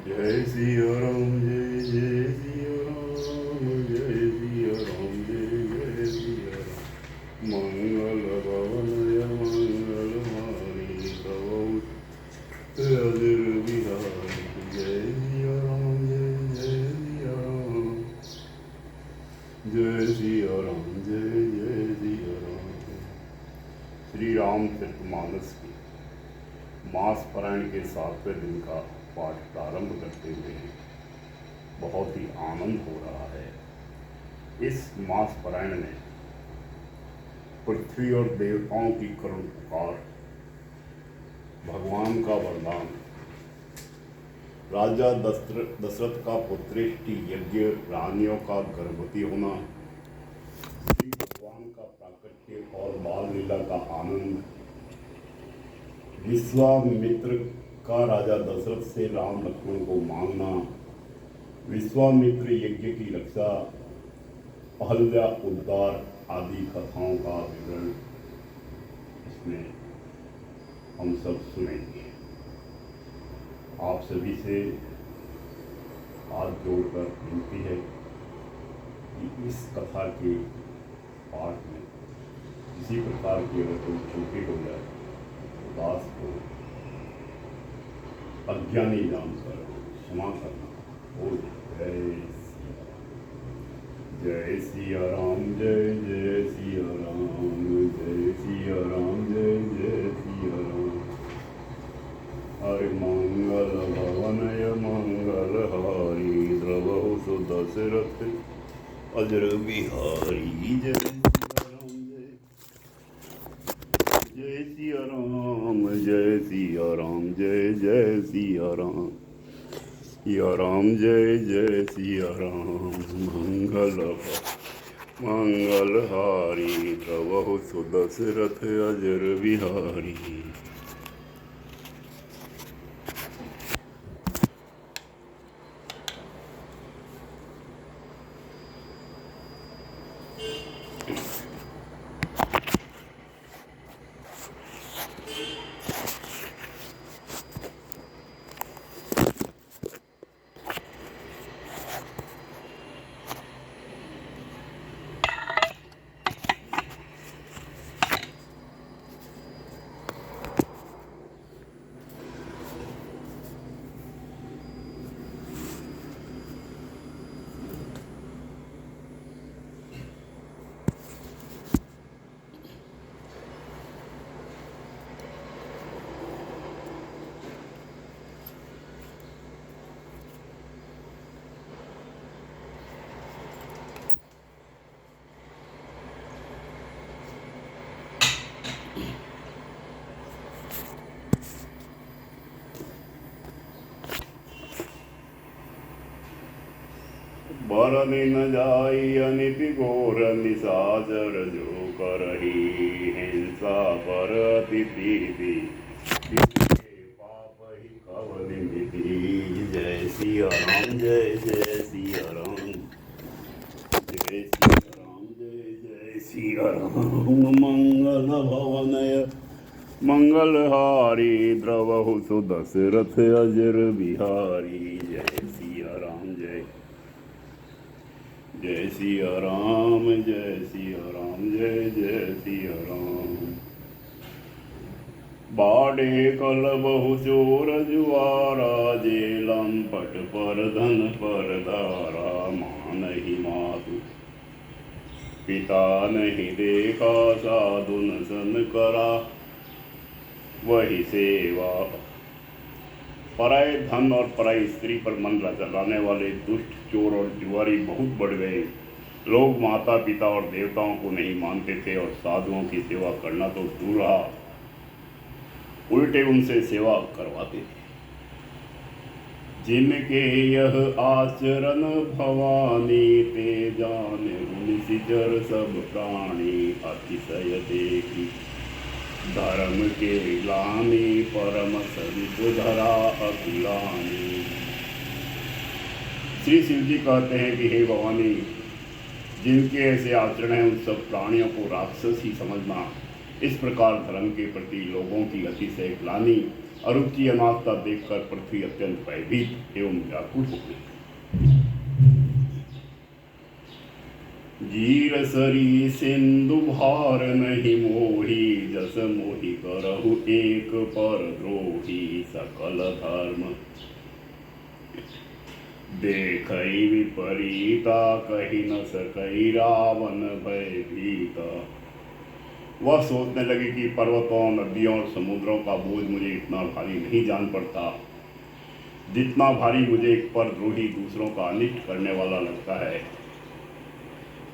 जय सिया राम जय जय सिया राम जय सिया राम जय जय सिया राम मंगल भवनय मंगल हानि भवत अजर बिहारी जय सिया राम जय जय सिया राम जय सिया राम जय जय सिया राम। श्री रामचरितमानस की मास पारायण के 7वें दिन का पाठ प्रारंभ करते हुए बहुत ही आनंद हो रहा है। इस मास पारायण में पृथ्वी और देवताओं की करुण पुकार, भगवान का वरदान, राजा दशरथ का पुत्रेष्टि यज्ञ, रानियों का गर्भवती होना, श्री भगवान का प्राकट्य और बाल लीला का आनंद, विश्वामित्र का राजा दशरथ से राम लक्ष्मण को मांगना, विश्वामित्र यज्ञ की रक्षा, अहल्या उद्धार आदि कथाओं का विवरण इसमें हम सब सुनेंगे। आप सभी से हाथ जोड़कर विनती है कि इस कथा के पाठ में किसी प्रकार की अगर कोई त्रुटि हो जाए तो दास को अज्ञानी जानकर क्षमा करना। और जय सिया राम जय जय सिया राम जय सिया राम जय जय सिया राम। हरि मंगल भवनय मंगल हारी द्रवहु सुदशरथ अजर बिहारी जय सिया राम जय सिया राम जय जय सिया राम। सिया राम जय जय सिया राम मंगल हारी प्रभु सुदशरथ अजर बिहारी। बरनि न जाई अनिति घोर निशाचर जो करही हिंसा पर अति प्रीति पाप ही कवनि मिति। जय सिया राम जय जय सिया राम जय सिया राम जय जय सिया राम। मंगल भवनय मंगल हारी द्रवहु सुदशरथ अजर बिहारी। जय सिया राम जय जय सिया राम जय सिया राम जय जय सिया राम। बाड़े कल बहु चोर जुआरा जेलम पट पर धन पर धारा। मां नहीं मातु पिता नहीं देखा साधु न सन करा वही सेवा। पराये धन और पराई स्त्री पर मन चलाने वाले दुष्ट चोर और जुआरी बहुत बढ़ गए। लोग माता पिता और देवताओं को नहीं मानते थे और साधुओं की सेवा करना तो दूर रहा, उल्टे उनसे सेवा करवाते थे। जिनके यह आचरण भवानी ते जाने निशिचर सब प्राणी। अतिशय देखी धर्म के ग्लानि परम सरित धरा अखिलानी। श्री शिव जी कहते हैं कि हे भवानी, जिनके ऐसे आचरण हैं उन सब प्राणियों को राक्षस ही समझना। इस प्रकार धर्म के प्रति लोगों की अतिशय ग्लानि अरुचि अनाथता देखकर पृथ्वी अत्यंत भयभीत एवं व्याकुल हो गई। जीर सरी सिंधु भार नहीं मोही, जस मोहि करहु एक पर द्रोही, सकल धर्म देखई विपरीता, कही न सकई रावण भयभीता। वह सोचने लगी कि पर्वतों, नदियों और समुद्रों का बोझ मुझे इतना भारी नहीं जान पड़ता जितना भारी मुझे एक परद्रोही दूसरों का अनिष्ट करने वाला लगता है।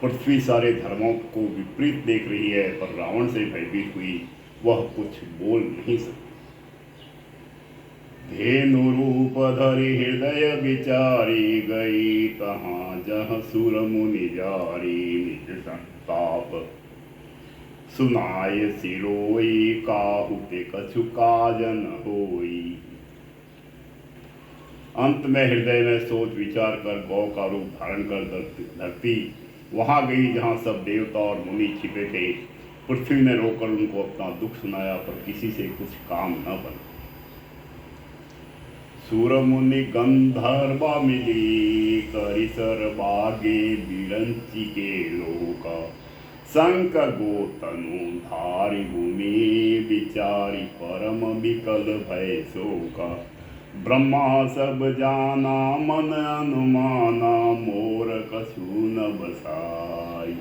पृथ्वी सारे धर्मों को विपरीत देख रही है, पर रावण से भयभीत हुई वह कुछ बोल नहीं सकती। धेनु रूप धरि हृदय विचारी, गई तहाँ जहाँ सुर मुनि जारी, निज संताप सुनाय सिरोई, काहू ते कछु काजन होई। अंत में हृदय में सोच विचार कर गौ का रूप धारण कर धरती वहां गई जहां सब देवता और मुनि छिपे थे। पृथ्वी ने रोकर उनको अपना दुख सुनाया, पर किसी से कुछ काम न बना। सुर मुनि गंधर्वा मिली, करिसर बागे बिरंची के लोका, संक गोतनु धारी भूमि, विचारी परम विकल भय शोका। ब्रह्मा सब जाना मन अनुमाना, मोर कछु न बसाई,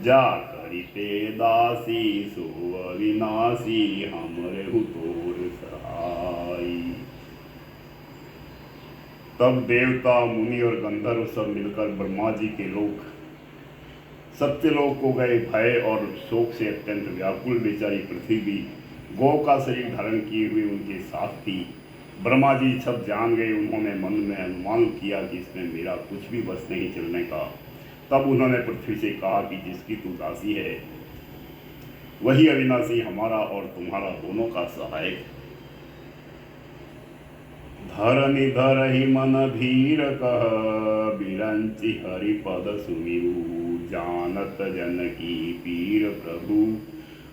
जा करिते दासी सो अविनाशी, हमरे तोर सहाय। तब देवता, मुनि और गंधर्व सब मिलकर ब्रह्मा जी के लोक सत्यलोक को गए। भय और शोक से अत्यंत व्याकुल बेचारी पृथ्वी भी गौ का शरीर धारण किए हुए उनके साथ थी। ब्रह्मा जी सब जान गए। उन्होंने मन में अनुमान किया कि इसमें मेरा कुछ भी बस नहीं चलने का। तब उन्होंने पृथ्वी से कहा कि जिसकी तू दासी है वही अविनाशी हमारा और तुम्हारा दोनों का सहायक। धरनि धरहि मन धीर कह, बिरंचि हरि पद सुमिरु, जानत जनकी पीर प्रभु,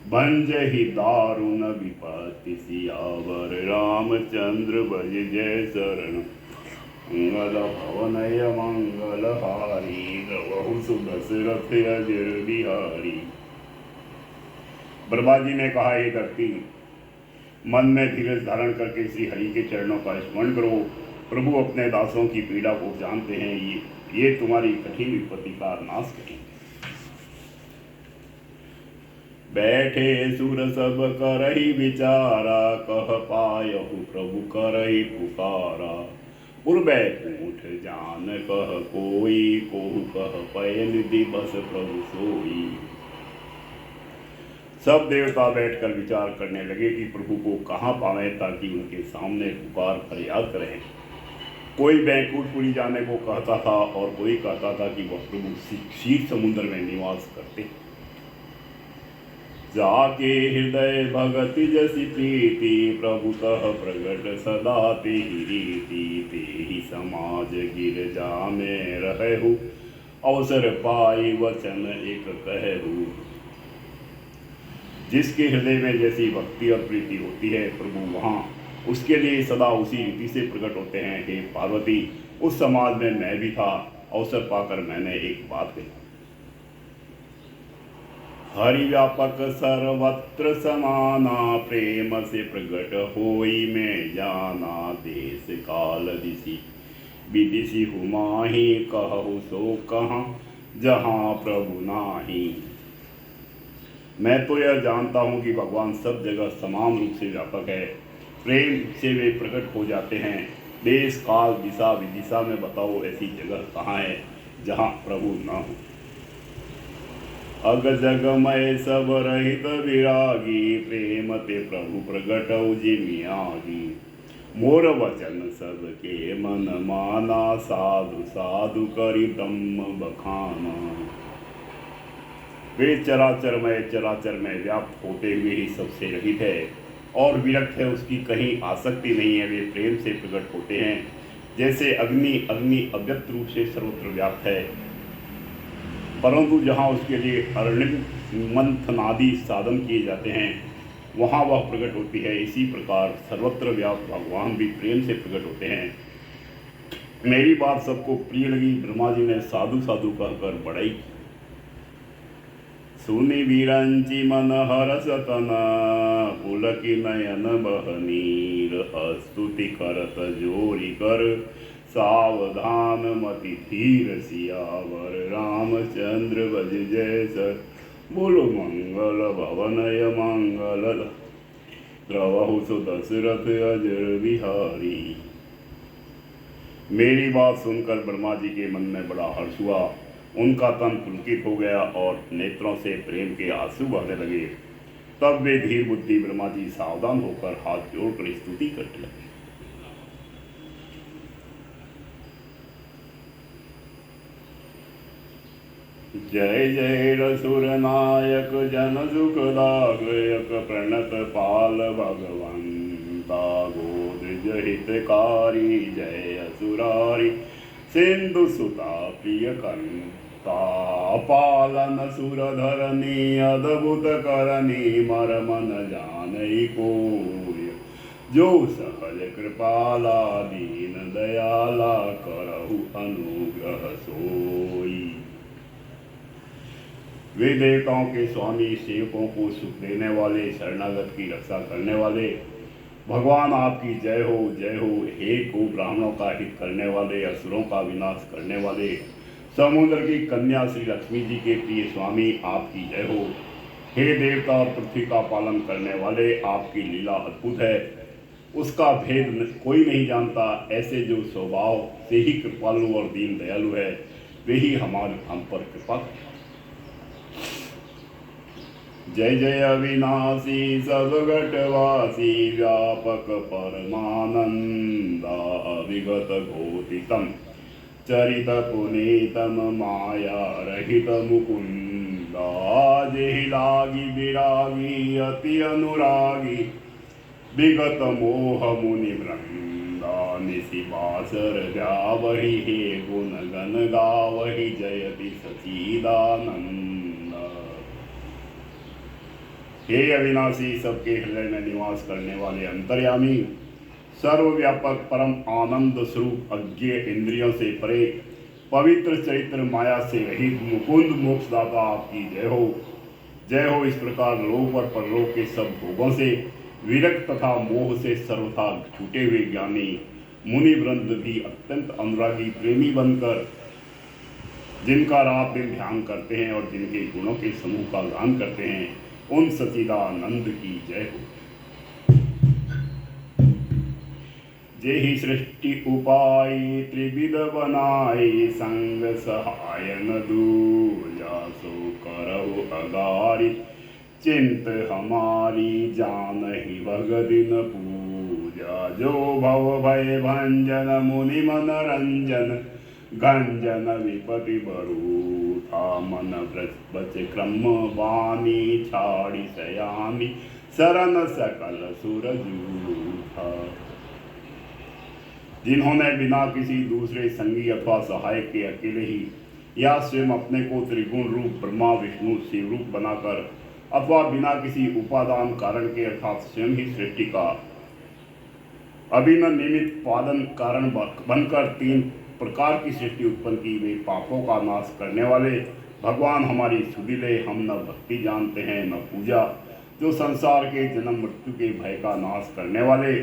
भंजहि दारुण विपत्ति, सियावर रामचंद्र भज जय शरण, मंगल भवनय मंगल हारी, गवहु सुदशरथ अजर बिहारी। ब्रह्मा जी ने कहा, हे धरती, मन में धीरज धारण करके श्री हरि के चरणों का स्मरण करो। प्रभु अपने दासों की पीड़ा को जानते हैं, ये तुम्हारी कठिन विपत्ति का नाश करेंगे। बैठे सुर सब करहि विचारा, कह पायहु प्रभु करहि पुकारा, पूर्वैकुंठ जान कह कोई, कोहु कह पय निधि बस प्रभु सोई। सब देवता बैठकर विचार करने लगे कि प्रभु को कहाँ पावे ताकि उनके सामने पुकार फरियाद करें। कोई बैकुंठपुरी जाने को कहता था और कोई कहता था कि वह प्रभु क्षीर समुद्र में निवास करते। जाके हृदय भगति जसी प्रीति, प्रभु कह प्रगट सदा तेहि रीति, तेहि समाज गिरजा में रहहु, अवसर पाई वचन एक कहहु। जिसके हृदय में जैसी भक्ति और प्रीति होती है प्रभु वहाँ उसके लिए सदा उसी रीति से प्रकट होते हैं। हे पार्वती, उस समाज में मैं भी था, अवसर पाकर मैंने एक बात कही। हरि व्यापक सर्वत्र समाना, प्रेम से प्रगट होई में जाना, देश काल दिशि विदिशि हुमाही, कहु सो कहाँ जहाँ प्रभु नाही। मैं तो यह जानता हूँ कि भगवान सब जगह समान रूप से व्यापक है। प्रेम से वे प्रकट हो जाते हैं। देश काल दिशा विदिशा में बताओ ऐसी जगह कहाँ है जहाँ प्रभु न हो। अग जगमय सब रहित विरागी, प्रेम ते प्रभु प्रगटौ जिमियागी। मोर वचन सबके मन माना, साधु साधु करि ब्रह्म बखाना। वे चराचर में व्याप्त होते हुए ही सबसे रहित है और विरक्त है, उसकी कहीं आसक्ति नहीं है। वे प्रेम से प्रकट होते हैं। जैसे अग्नि अव्यक्त रूप से सर्वत्र व्याप्त है, परंतु जहाँ उसके लिए अरण्य मंथनादि साधन किए जाते हैं वहाँ वह प्रकट होती है। इसी प्रकार सर्वत्र व्याप्त भगवान भी प्रेम से प्रकट होते हैं। मेरी बात सबको प्रिय लगी। ब्रह्मा जी ने साधु साधु कहकर बड़ाई की। सुनि विरंचि मन हरस तन, पुलकी नयन बहनीर, स्तुति करत जोरी कर, सावधान मति धीर सियावर, रामचंद्र बज जय सर, बोलो मंगल भवनय मंगल, द्रवहु सुदशरथ अजर बिहारी। मेरी बात सुनकर ब्रह्मा जी के मन में बड़ा हर्ष हुआ। उनका तन पुलकित हो गया और नेत्रों से प्रेम के आंसू बहने लगे। तब वे धीर बुद्धि ब्रह्मा जी सावधान होकर हाथ जोड़कर स्तुति करने लगे। जय जय रसुर नायक जन सुखदायक, प्रणत पाल भगवंता गोद हितकारी, जय असुरारी सिंधु सुता प्रिय कंता, पालन सुर धरनी अद्भुत करनी, मरमन जानई कोय, जो सहज कृपाला दीन दयाला, करहु अनुग्रह सोई। वे देवताओं के स्वामी, सेवकों को सुख देने वाले, शरणागत की रक्षा करने वाले, भगवान आपकी जय हो जय हो। हे को ब्राह्मणों का हित करने वाले, असुरों का विनाश करने वाले, समुद्र की कन्या श्री लक्ष्मी जी के प्रिय स्वामी आपकी जय हो। हे देवता और पृथ्वी का पालन करने वाले, आपकी लीला अद्भुत है, उसका भेद कोई नहीं जानता। ऐसे जो स्वभाव से ही कृपालु और दीन दयालु है, वे ही हम पर कृपा करें। जय जय अविनाशी सदघटवासी, व्यापक परमानंदा, अविगत घोषितम चरित पुनीतम, माया रहित मुकुंदा, जेहि लागी विरागी अति अनुरागी, विगत मोह मुनि वृंदा, निशि बासर गावहि, हे गुण गण गावहि, जयति सचिदानंद। हे अविनाशी, सबके हृदय में निवास करने वाले अंतर्यामी, सर्वव्यापक परम आनंद स्वरूप, अज्ञ इंद्रियों से परे, पवित्र चरित्र माया से रहित मुकुंद मोक्षदाता आपकी जय हो जय हो। इस प्रकार लोक और परलोक के सब भोगों से विरक्त तथा मोह से सर्वथा छूटे हुए ज्ञानी मुनि वृंद भी अत्यंत अनुरागी प्रेमी बनकर, जिनका रात दिन ध्यान करते हैं और जिनके गुणों के समूह का गान करते हैं, उन सचिदानंद की जय हो। जेहि सृष्टि उपाय त्रिविध बनाई, संग सहाय न दूजा, सो करहु अगारी, चिंत हमारी जानहि भगदिन पूजा, जो भव भय भंजन मुनि मन रंजन, गंजन विपति बरूथा, मन बच क्रम वाणी, छाड़ी सयामी शरण सकल सुर जूथा। जिन्होंने बिना किसी दूसरे संगी अथवा सहायक के अकेले ही या स्वयं अपने को त्रिगुण रूप ब्रह्मा विष्णु शिव रूप बनाकर, अथवा बिना किसी उपादान कारण के अर्थात स्वयं ही सृष्टि का अभिन्न निमित्त पालन कारण बनकर तीन प्रकार की सृष्टि उत्पन्न की, वे पापों का नाश करने वाले भगवान हमारी सुधिले, हम न भक्ति जानते हैं न पूजा, जो संसार के जन्म मृत्यु के भय का नाश करने वाले,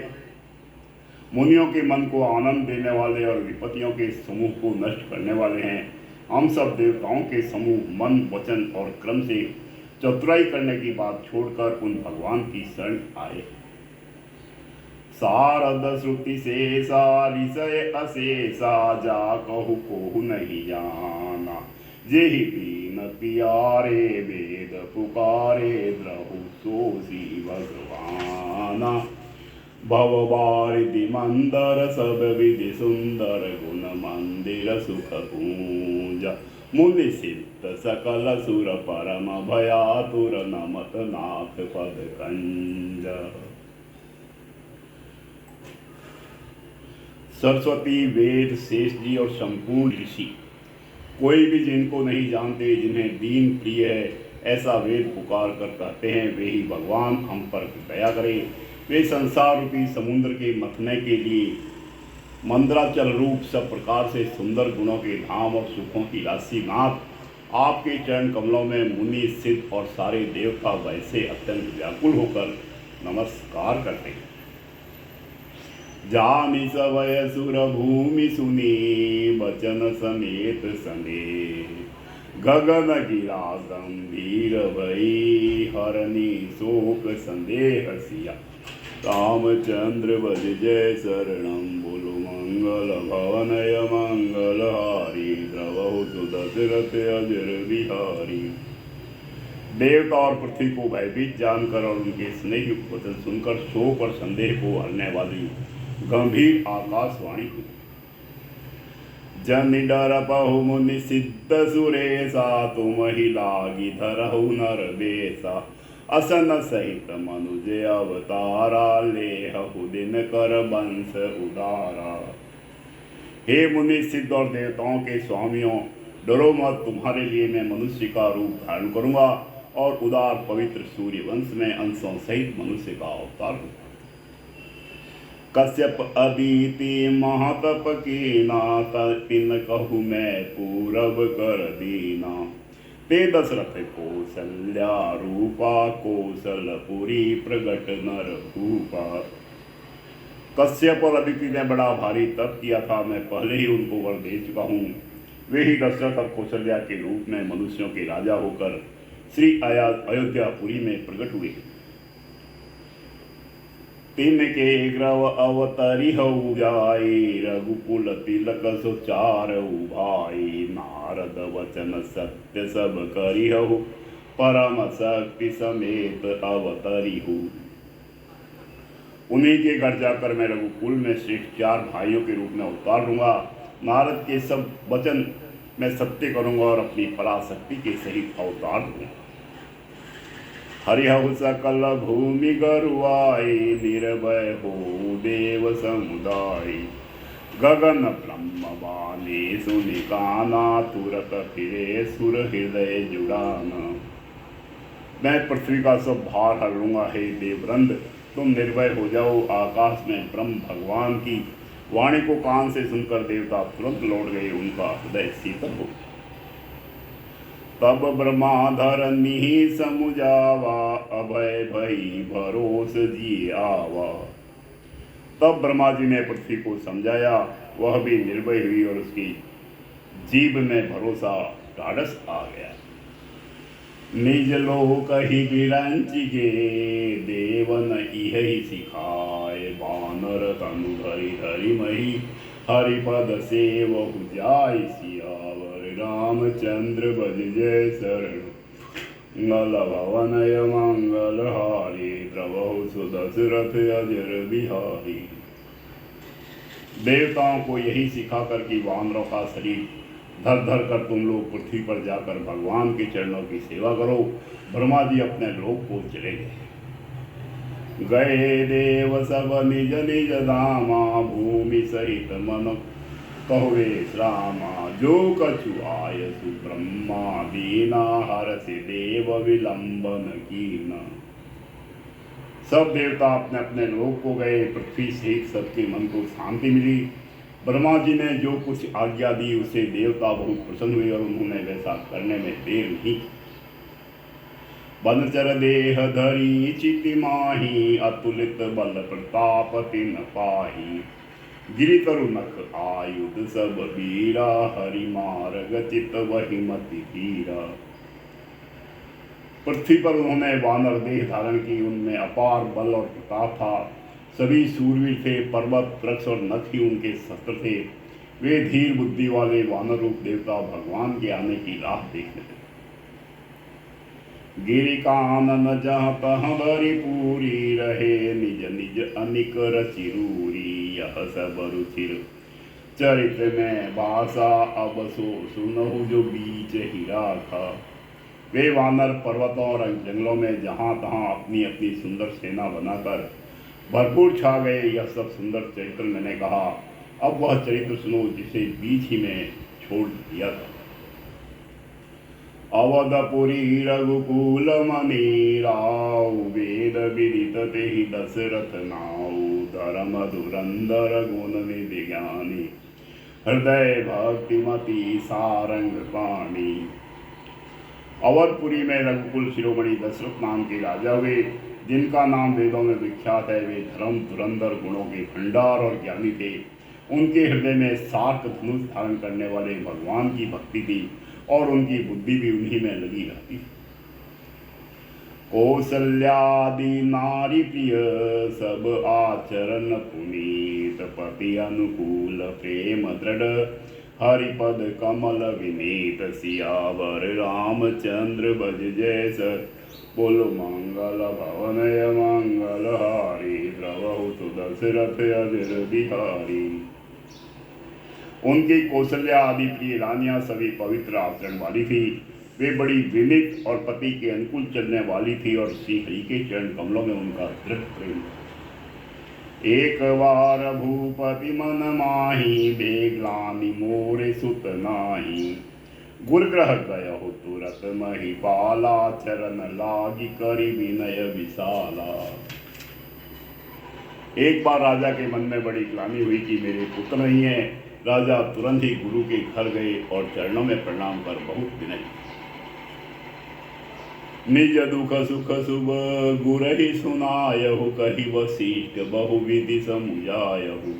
मुनियों के मन को आनंद देने वाले और विपत्तियों के समूह को नष्ट करने वाले हैं। हम सब देवताओं के समूह मन वचन और क्रम से चतुराई करने की बात छोड़कर उन भगवान की शरण आए। सारद श्रुति से सारिसय अशेषा, जा कहु कोहु नहीं जाना, जेहि बीन पियारे वेद पुकारे, द्रहु सोसी भगवाना। भववारिधि मंदर सब विधि सुंदर, गुण मंदिर सुख पूजा, मुनि सिद्ध सकल सुर परम भयातुर, नमत नाथ पद कंज। सरस्वती, वेद, शेष जी और संपूर्ण ऋषि, कोई भी जिनको नहीं जानते, जिन्हें दीन प्रिय है, ऐसा वेद पुकार कर कहते हैं, वे ही भगवान हम पर दया करें। वे संसार रूपी समुद्र के मथने के लिए मंद्राचल रूप सब प्रकार से सुंदर गुणों के धाम और सुखों की राशि नाथ, आपके चरण कमलों में मुनि सिद्ध और सारे देवता वैसे अत्यंत व्याकुल होकर नमस्कार करते हैं। जानी सवय सुर भूमि सुनी बचन समेत सने, गगन गिरा गंभीर भई हरनी शोक संदेह सिया। रामचंद्र भज जय शरणम, बोलो मंगल भवनय मंगलहारी, द्रवहु सुदशरथ अजर बिहारी। देवता और पृथ्वी को भयभीत जानकर और उनके स्नेह वचन सुनकर शोक और संदेह को हरने वाली गंभीर आकाशवाणी हुई। जन डर पहु मुनि सिद्ध सुरेशा, तुम ही लागी धरहु नर बेसा। असन सहित मनुज अवतारा, लेहु दिन कर वंश उदारा। हे मुनि सिद्ध और देवताओं के स्वामियों, डरो मत, तुम्हारे लिए मैं मनुष्य का रूप धारण करूंगा और उदार पवित्र सूर्य वंश में अंशों सहित मनुष्य का अवतार दूंगा। कश्यप अदिति महातप कीना, तिन कहु मैं पूरब कर दीना। ते दशरथ कौशल्या रूपा, कौशलपुरी प्रगट नर भूपा। कश्यप और अदिति ने बड़ा भारी तप किया था, मैं पहले ही उनको वर दे चुका हूँ। वे ही दशरथ और कौशल्या के रूप में मनुष्यों के राजा होकर श्री अयोध्यापुरी में प्रकट हुए। तिन के ग्रव अवतरी हऊ जाई, रघुकुल तिलक सुचार भाई। नारद वचन सत्य सब करी हऊ, परम शक्ति समेत अवतरी हूँ। उन्हीं के घर जाकर मैं रघुकुल में श्रेष्ठ 4 भाइयों के रूप में अवतार लूंगा। नारद के सब वचन मैं सत्य करूंगा और अपनी पराशक्ति के सहित अवतार दूंगा। हरिहु सकल भूमि गरुआई, निर्भय हो देव समुदाय। गगन ब्रह्म वाणी सुनि काना, तुरत फिरे सुर हृदय जुड़ाना। मैं पृथ्वी का सब भार हर लूंगा, हे देववृंद तुम निर्भय हो जाओ। आकाश में ब्रह्म भगवान की वाणी को कान से सुनकर देवता तुरंत लौट गए, उनका हृदय शीतल हो। तब ब्रह्माधर निहि समुझावा, अभय भई भरोस जी आवा। तब ब्रह्मा जी ने पृथ्वी को समझाया, वह भी निर्भय हुई और उसकी जीभ में भरोसा ढाढ़स आ गया। निज लोक ही विरंचि गे, देवन इहि सिखाए। वानर तनु धरि धरि मही, हरिपद सेवहु जाय सियावर। रामचंद्र भज जय शरण, मंगल भवनय मंगलहारी। द्रवहु सुदशरथ अजर बिहारी। देवताओं को यही सिखाकर कि वानरों का शरीर धर धर कर तुम लोग पृथ्वी पर जाकर भगवान के चरणों की सेवा करो, ब्रह्मा जी अपने लोक को चले गए। गए देव सब निज निज धामा, भूमि सहित मन कहुवे श्रामा। जो कछु आयसु ब्रह्मा दीना, हरसि देव विलंबन कीना। सब देवता अपने अपने लोक को गए। पृथ्वी सहित सबके मन को शांति मिली। ब्रह्मा जी ने जो कुछ आज्ञा दी उसे देवता बहुत प्रसन्न हुए और उन्होंने वैसा करने में देर नहीं की। बनचर देह धरी चिति माही, अतुलित बल प्रताप तिन पाही। गिरि तरु नख आयुध सब वीरा, हरि मार्ग चित वही मति धीरा। पृथ्वी पर उन्होंने वानर देह धारण की, उनमें अपार बल और प्रताप था। सभी सूरवीर थे, पर्वत वृक्ष और नख ही उनके शस्त्र थे। वे धीर बुद्धि वाले वानर रूप देवता भगवान के आने की राह देखने थे। गिरि कानन जहाँ तहाँ भरी पूरी, रहे निज निज अनिक रचिरूरी। यह सब रुचिर चरित्र में बासा, अब सो सुनहु जो बीच ही राखा। वे वानर पर्वतों और जंगलों में जहाँ तहाँ अपनी अपनी सुंदर सेना बनाकर भरपूर छा गए। यह सब सुंदर चरित्र मैंने कहा, अब वह चरित्र सुनो जिसे बीच ही में छोड़ दिया था। अवधपुरी रघुकुल मणि राव, वेद विदित तेहि दशरथ नाऊ, धर्म धुरंधर गुण निधि ज्ञानी, हृदय भक्तिमती सारंग पाणी। अवधपुरी में रघुकुल शिरोमणि दशरथ नाम के राजा हुए, जिनका नाम वेदों में विख्यात है। वे धर्म धुरंधर गुणों के भंडार और ज्ञानी थे। उनके हृदय में सार्क धनुष धारण करने वाले भगवान की भक्ति थी और उनकी बुद्धि भी उन्हीं में लगी रहती थी। कौसल्यादि नारी प्रिय, सब आचरण पुनीत, पति अनुकूल प्रेम दृढ़, हरिपद कमल विनीत, सियावर रामचंद्र भज जैसर, बोलो मंगल भवनय मंगल हारी, द्रवहु दशरथ अजर बिहारी। उनकी कौशल्या आदि प्रिय रानियां सभी पवित्र आचरण वाली थी। वे बड़ी विनित और पति के अनुकूल चलने वाली थी और श्री हरि के चरण कमलों में उनका दृढ़ प्रेम। एक बार भूपति मन माही, बेग्लानि मोरे सुत नाही, गुरुग्रह गय हो तुरत महिपाला, चरण लागी करी विनय विशाला। एक बार राजा के मन में बड़ी ग्लानि हुई कि मेरे पुत्र नहीं है। राजा तुरंत ही गुरु के घर गए और चरणों में प्रणाम कर बहुत विनय। निज दुख सुख शुभ गुरहि सुनायहु, कहि वशिष्ठ बहुविधि समुझायहु,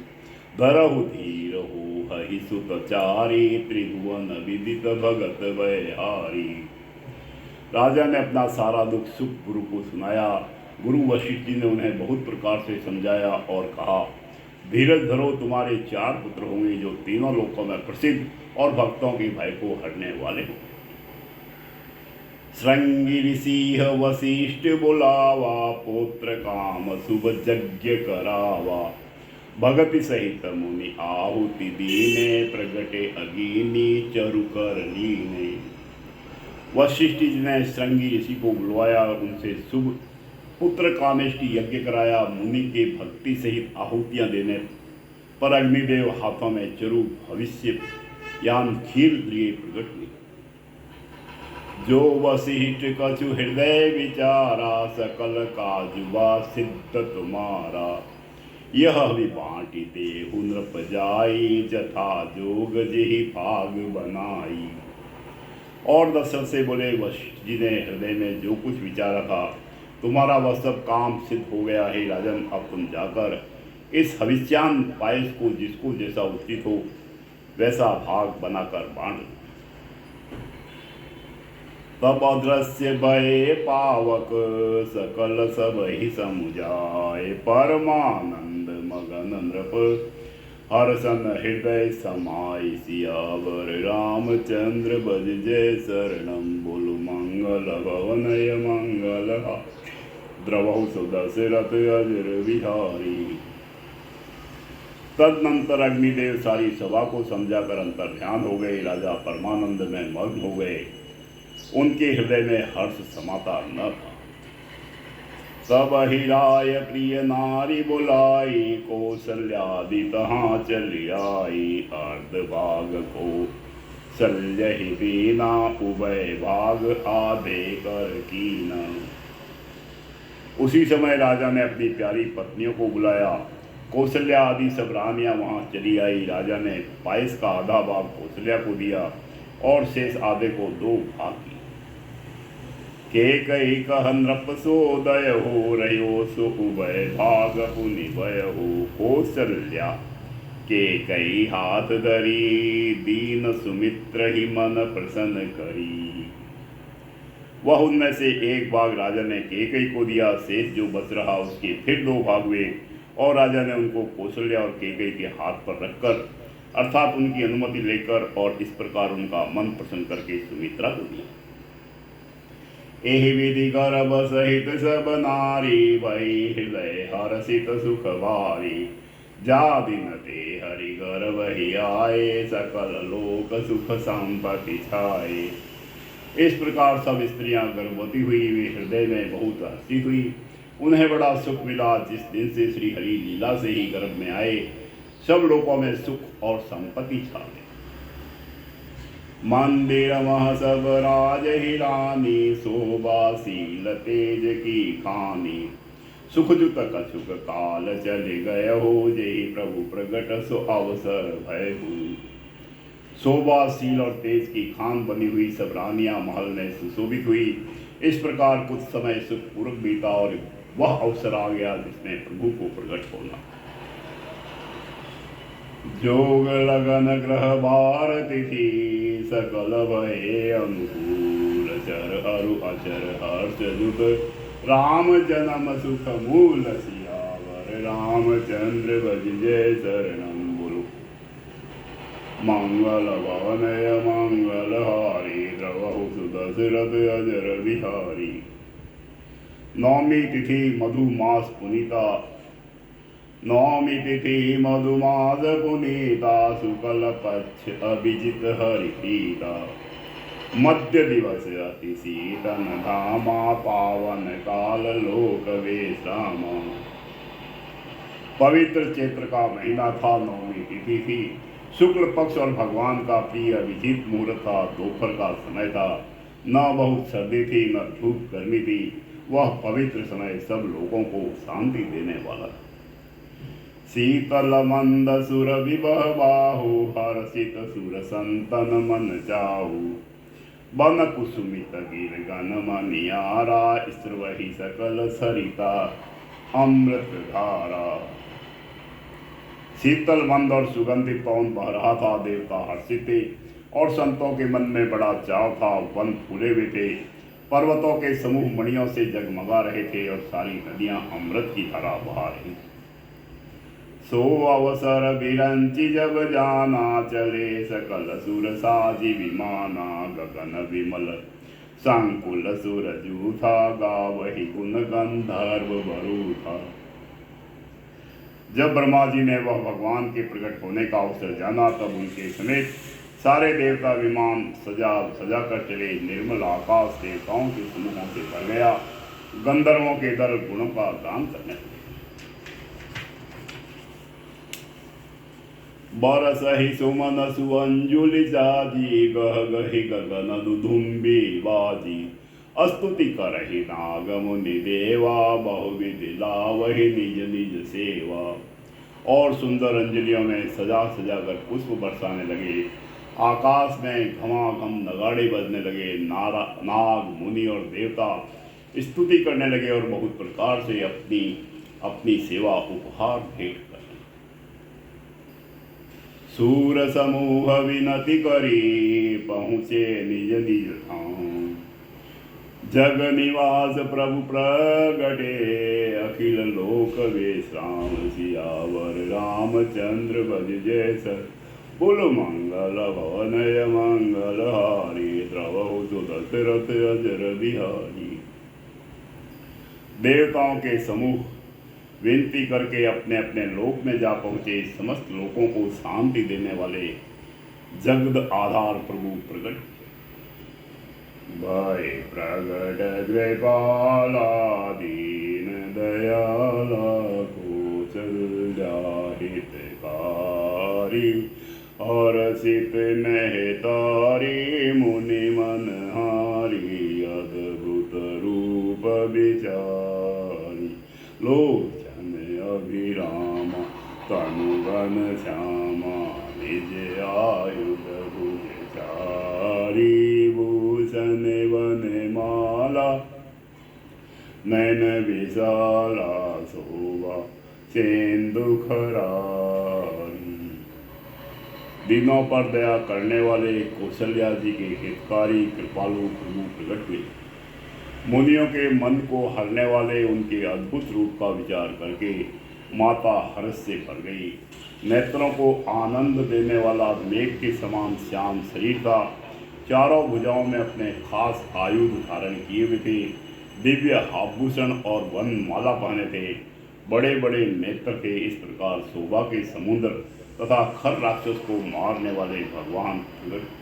धरहु धीर हो हहि सुतचारी, त्रिभुवन विदित भगत वैहारी। राजा ने अपना सारा दुख सुख गुरु को सुनाया। गुरु वशिष्ठ जी ने उन्हें बहुत प्रकार से समझाया और कहा, धीरज धरो, तुम्हारे 4 पुत्र होंगे जो तीनों लोकों में प्रसिद्ध और भक्तों के भय को हरने वाले हों। श्रृंगी ऋषि वशिष्ठ बुलावा, पुत्र काम शुभ यज्ञ करावा, भगति सहित मुनि आहुति दीने, प्रगटे अगीनी चरु कर लीने। वशिष्ठ जी ने श्रृंगी ऋषि को बुलवाया, उनसे शुभ पुत्र कामेष्टि यज्ञ कराया। मुनि के भक्ति सहित आहुतियां देने पर अग्निदेव हाथों में चरु भविष्य यान खीर लिए प्रकट हुई। जो वशिष्ठ कछु हृदय विचारा, सकल काजुबा सिद्ध तुम्हारा, यह बाँटी देहु नृप जाई, जथा जोग जिहि भाग बनाई। और दशरथ से बोले, वशिष्ठ जी ने हृदय में जो कुछ विचारा था, तुम्हारा वह सब काम सिद्ध हो गया है राजन। अब तुम जाकर इस हविष्यान पायस को जिसको जैसा उचित हो वैसा भाग बनाकर बांट। तब अदृश्य भय पावक, सकल सब ही समुझाए, परमानंद मगन नृप, हर्षन हृदय समाय, सियावर रामचंद्र भज जय शरणम, बोलो मंगल भवनय मंगल, द्रवहु दशरथ अजर बिहारी। तदनंतर अग्निदेव सारी सभा को समझाकर अंतर ध्यान हो गए। राजा परमानंद में मग्न हो गए। उनके हृदय में हर्ष समाता न था। तब ही राय प्रिय नारी बुलाई, कौशल्यादि तहाँ चली आई, अर्ध भाग को सल्यहि दीना, उभय भाग आधे कर कीना। उसी समय राजा ने अपनी प्यारी पत्नियों को बुलाया। कौशल्या आदि सब रानियां वहां चली आई। राजा ने पायस का आधा भाग कौशल्या को दिया और शेष आधे को 2 भाग किए। के कई कह नृप सोदय हो, रहो सो उभय भाग पुनि भय हो, कौशल्या के कई हाथ धरी, दीन सुमित्र ही मन प्रसन्न करी। वह उनमें से 1 भाग राजा ने केकई को दिया। शेष जो बच रहा उसके फिर 2 भाग हुए और राजा ने उनको कौशल्या और केकई के हाथ पर रखकर अर्थात उनकी अनुमति लेकर और इस प्रकार उनका मन प्रसन्न करके सुमित्रा को दिया। एहि विधि गर्भ सहित सब नारी, वही हृदय हर्षित सुख भारी, जा दिन ते हरि गर्भ ही आए, सकल लोक सुख संपत्ति छाए। इस प्रकार सब स्त्रियां गर्भवती हुई। वे हृदय में बहुत हर्षित हुई। उन्हें बड़ा सुख मिला। जिस दिन से श्री हरि लीला से ही गर्भ में आए, सब लोगों में सुख और संपत्ति छा गई। मंदिर मह सब राज हिरानी, शोभाशील तेज की खानी। सुख जुत कछुक काल चले गय हो, जय प्रभु प्रगट सो अवसर भय हो। शोभाशील और तेज की खान बनी हुई सब रानियां महल में सुशोभित हुई। इस प्रकार कुछ समय सुखपूर्वक बीता और वह अवसर आ गया जिसमें प्रभु को प्रकट होना। जोग लगन ग्रह बार तिथि, सकल भये अनुकूल। चर अरु अचर हर्ष जुत, राम जन्म सुख मूल। सियावर रामचंद्र भज जय शरणम गुरु। मंगल भवनय मंगल हारी, द्रवहु सुदशरथ अजर बिहारी। नवमी तिथि मधुमास पुनीता, नवमी तिथि मधुमास पुनीता। शुक्ल पक्ष अभिजित हरिप्रीता, मध्य दिवस अति शीतन धामा। पावन काल लोक विश्रामा। पवित्र चैत्र का महीना था, नवमी तिथि थी। शुक्ल पक्ष और भगवान का प्रिय अभिजीत मुहूर्त था। दोपहर का समय था। न बहुत सर्दी थी न धूप गर्मी थी। वह पवित्र समय सब लोगों को शांति देने वाला। शीतल मंद सुर विवह बाहु, हर्षित सुर संतन मन चाहु। बन कुसुमित गिर गन मनियारा, स्त्रवहि सकल सरिता अमृत धारा। शीतल मंद और सुगंधित पवन बह रहा था। देवता हर्षित थे और संतों के मन में बड़ा चाव था। वन फूले हुए थे, पर्वतों के समूह मणियों से जगमगा रहे थे और सारी नदियां अमृत की धारा बहा रही। सो अवसर बिरंचि जब जाना, चले सकल सुर साजी विमाना। गगन विमल संकुल सुर जूथा, गावहि गुण गंधर्व बरू था। जब ब्रह्मा जी ने वह भगवान के प्रकट होने का अवसर जाना, तब उनके समेत सारे देवता विमान सजा कर चले। निर्मल आकाश देवताओं के समूहों से भर गया। गंधर्वों के दल गुणों का गान करने लगे। बरसहि सुमन सुअंजुलि जाजी, गह गहि गगन दुधुम्बी बाजी। स्तुति करहि नाग मुनि देवा, बहुविधि लावहि निज निज सेवा। और सुंदर अंजलियों में सजा सजा कर पुष्प बरसाने लगे। आकाश में घमाघम नगाड़े बजने लगे। नाग मुनि और देवता स्तुति करने लगे और बहुत प्रकार से अपनी अपनी सेवा उपहार भेंट कर। सूर समूह विनति करी, पहुँचे निज निज धाम। जग निवास प्रभु प्रगटे, अखिल लोक विश्राम। सियावर रामचंद्र भज जय सर, बोलो मंगल भवनय मंगल हारी। द्रवहु सुदशरथ अजर बिहारी। देवताओं के समूह विनती करके अपने अपने लोक में जा पहुंचे। समस्त लोकों को शांति देने वाले जगद आधार प्रभु प्रकट। भय प्रगट द्वैपाला, दीन दयाला। कौशल हितकारी, हर्षित महतारी। मुनि मनहारी, अद्भुत रूप विचारी। लोचन अभिराम, तनुगन श्यामा। निज आयुध भुजचारी, भूषण वन माला। नैन विशाला, शोभा सेंदु खरारी। दिनों पर दया करने वाले कौशल्या जी के हितकारी कृपालु प्रभु प्रकट हुए। मुनियों के मन को हरने वाले उनके अद्भुत रूप का विचार करके माता हर्ष से भर गई। नेत्रों को आनंद देने वाला मेघ के समान श्याम शरीर था। चारों भुजाओं में अपने खास आयुध धारण किए हुए थे। दिव्य आभूषण और वन माला पहने थे। बड़े बड़े नेत्र थे। इस प्रकार शोभा के समुद्र तथा खर राक्षस को मारने वाले भगवान प्रकट।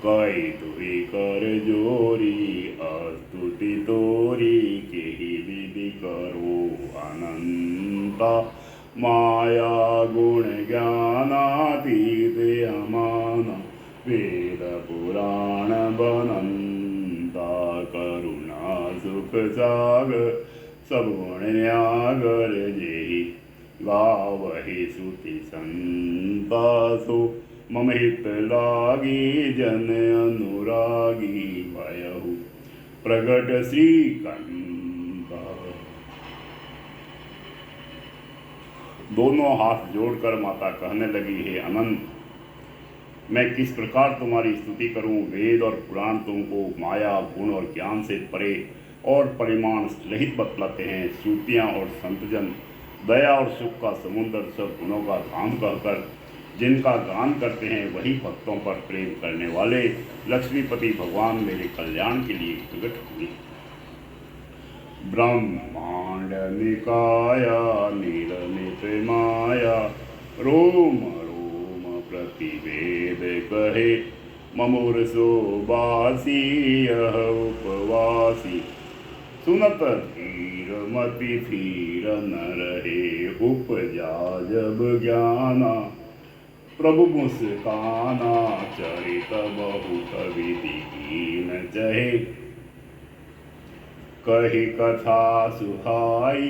कई तुई कर जोरी, स्तुति तोरी। केहि विधि करो अनंता, माया गुण ज्ञानातीत अमाना। वेद पुराण बनंता करुणा सुख सागर सब गुण न्यागर जेहि गावहि श्रुति संता सो मम हित लागी जन अनुरागी भयहु प्रगट श्रीकंता। दोनों हाथ जोड़कर माता कहने लगी, हे अनंत, मैं किस प्रकार तुम्हारी स्तुति करूं। वेद और पुराण तुमको माया गुण और ज्ञान से परे और परिमाण रहित बतलाते हैं। श्रुतियाँ और संतजन दया और सुख का समुद्र सब गुणों का धाम कहकर जिनका गान करते हैं, वही भक्तों पर प्रेम करने वाले लक्ष्मीपति भगवान मेरे कल्याण के लिए प्रकट हुए। ब्रह्मांड निकाया निर्मित माया रोम रोम प्रतिवेद कहे ममूर्षो बासी यह उपवासी सुनत धीर मति धीर न रहे उपजा जब ज्ञाना प्रभु मुस्काना चरित बहुत विधि कीन जहे कही कथा सुहाई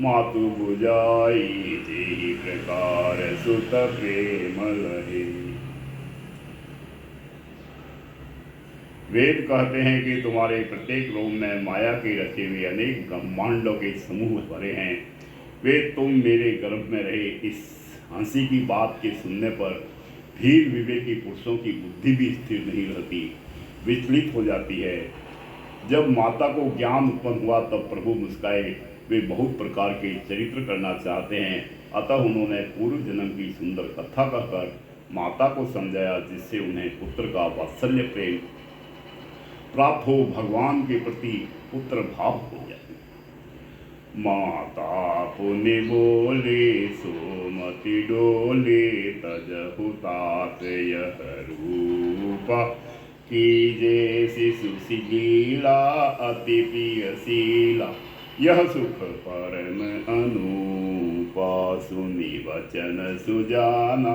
मातु बुझाई जेहि प्रकार सुत प्रेम लहे। वेद कहते हैं कि तुम्हारे प्रत्येक रोम में माया के रचे हुए अनेक ब्रह्मांडों के समूह भरे हैं। वे तुम मेरे गर्भ में रहे इस हंसी की बात के सुनने पर धीर विवेकी पुरुषों की बुद्धि भी स्थिर नहीं रहती, विचलित हो जाती है। जब माता को ज्ञान उत्पन्न हुआ तब प्रभु मुस्काए। वे बहुत प्रकार के चरित्र करना चाहते हैं, अतः उन्होंने पूर्व जन्म की सुंदर कथा कहकर माता को समझाया, जिससे उन्हें पुत्र का वात्सल्य प्रेम प्राप्त हो, भगवान के प्रति पुत्र भाव हो जाए। माता पुनि बोले सोमति डोले तजहु तात यह रूपा कीजे शिशु शीला अति प्रियशीला यह सुख परम अनूपा सुनि वचन सुजाना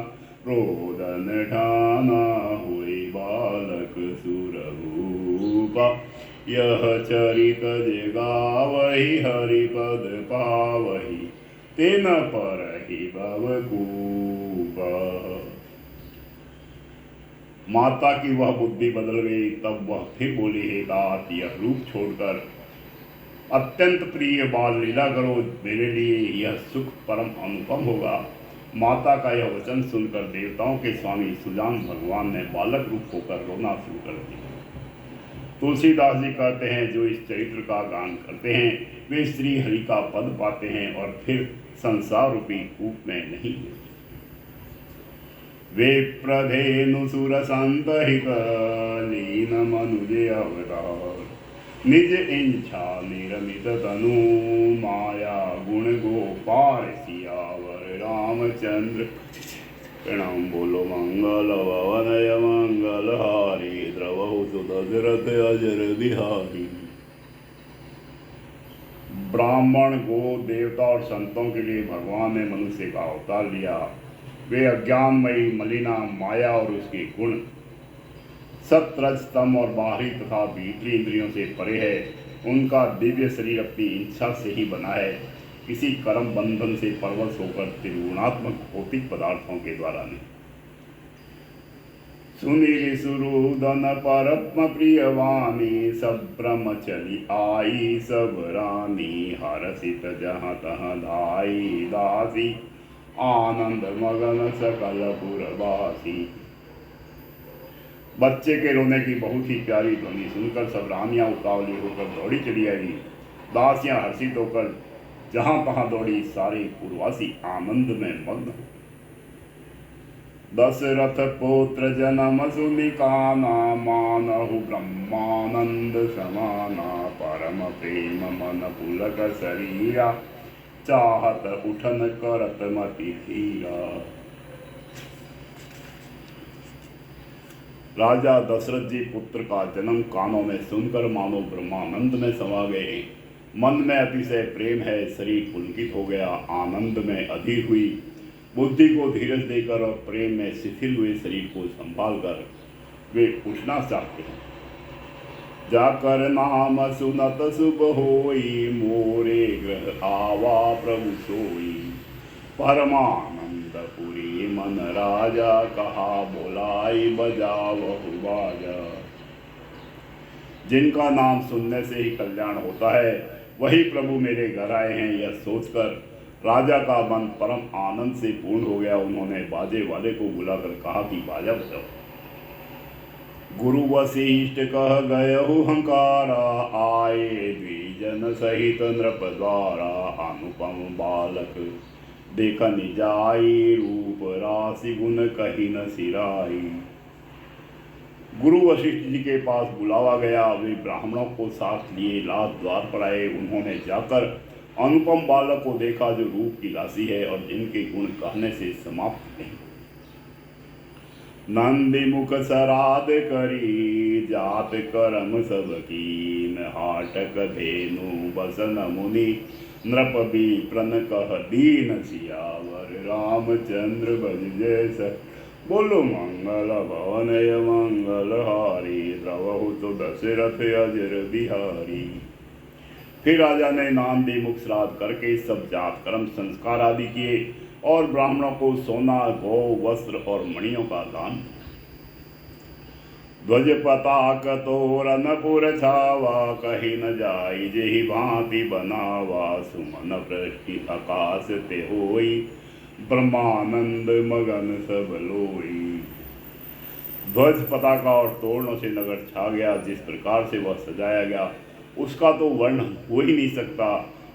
रोदन ठाना हुए बालक सुरभूपा यह चरित जगावहि हरिपद पावहि तेन परहि भवकूपा। माता की वह बुद्धि बदल गई। तब वह फिर बोली, हे तात, यह रूप छोड़कर अत्यंत प्रिय बाल लीला करो, मेरे लिए यह सुख परम अनुपम होगा। माता का यह वचन सुनकर देवताओं के स्वामी सुजान भगवान ने बालक रूप होकर रोना शुरू कर दिया। तुलसीदास जी कहते हैं, जो इस चरित्र का गान करते हैं वे श्री हरि का पद पाते हैं और फिर संसार रूपी कूप में नहीं गिरते। वे प्रधेनु सुर संत हित लीन मनुज अवतार निज इंछा निरमित तनु माया गुण गोपाल सियावर रामचंद्र। प्रणाम बोलो मंगल भवनय मंगल हारी द्रवहु सुदशरथ अजर बिहारी। ब्राह्मण, गो, देवता और संतों के लिए भगवान ने मनुष्य का अवतार लिया। वे अज्ञानमयी मलिना माया और उसके गुण सत रज तम और बाहरी तथा भीतरी इंद्रियों से परे है। उनका दिव्य शरीर अपनी इच्छा से ही बना है, किसी कर्म बंधन से परवश होकर त्रिगुणात्मक भौतिक पदार्थों के द्वारा नहीं। सुनील सुरुदन परम प्रियवाणी सब ब्रह्मचरी आई सब रानी हरसित जहाँ तहाँ धाई दासी आनंद मगन सकल पुरवासी। बच्चे के रोने की बहुत ही प्यारी ध्वनि सुनकर सब रानियां उतावली होकर दौड़ी चली आई। दासियां हर्षित होकर जहां तहां दौड़ी, सारे पुरवासी आनंद में मग्न। दशरथ पुत्र जन्म सुनिकाना मानहु ब्रह्मानंद समाना परम प्रेम मन पुलक शरीरा चाहत उठन करत मति धीरा। राजा दशरथ जी पुत्र का जन्म कानों में सुनकर मानो ब्रह्मानंद में समा गए। मन में अतिशय प्रेम है, शरीर पुलकित हो गया, आनंद में अधीर हुई। बुद्धि को धीरज देकर और प्रेम में शिथिल हुए शरीर को संभाल कर वे पूछना चाहते हैं। जाकर नाम सुनत शुभ होई, मोरे ग्रह आवा प्रभु सोई। परमानंदपुरी मन राजा, कहा बोलाई बजावहु बाजा। जिनका नाम सुनने से ही कल्याण होता है, वही प्रभु मेरे घर आए हैं, यह सोचकर राजा का मन परम आनंद से पूर्ण हो गया। उन्होंने बाजे वाले को बुलाकर कहा कि बाजा बजाओ। गुरु वशिष्ठ कह गयहु हंकारा, आए द्विजन सहित नृप द्वारा। अनुपम बालक देखन जाई, रूप राशि गुण कही न सिराई। गुरु वशिष्ठ जी के पास बुलावा गया। वे ब्राह्मणों को साथ लिए लात द्वार पर आए। उन्होंने जाकर अनुपम बालक को देखा, जो रूप की राशि है और जिनके गुण कहने से समाप्त नहीं। नंदी मुख सराद करी, जात करम सब कीन। हाटक धेनु बसन मुनि, नृप विप्रन कह दीन। सियावर रामचंद्र भज जैस, बोलो मंगल भवनय मंगल हारी। द्रवहु तो दशरथ अजर बिहारी। फिर राजा ने नांदी मुख श्राद्ध करके सब जात कर्म संस्कार आदि किए और ब्राह्मणों को सोना, गौ, वस्त्र और मणियों का दान। ध्वज पताक तोरनपुर छावा, कही न जाई जेहि भांति बनावा। सुमन पृष्टि आकाश ते होई, ब्रह्मानंद मगन सब लोई। ध्वज, पताका और तोरणों से नगर छा गया। जिस प्रकार से वह सजाया गया उसका तो वर्णन हो ही नहीं सकता।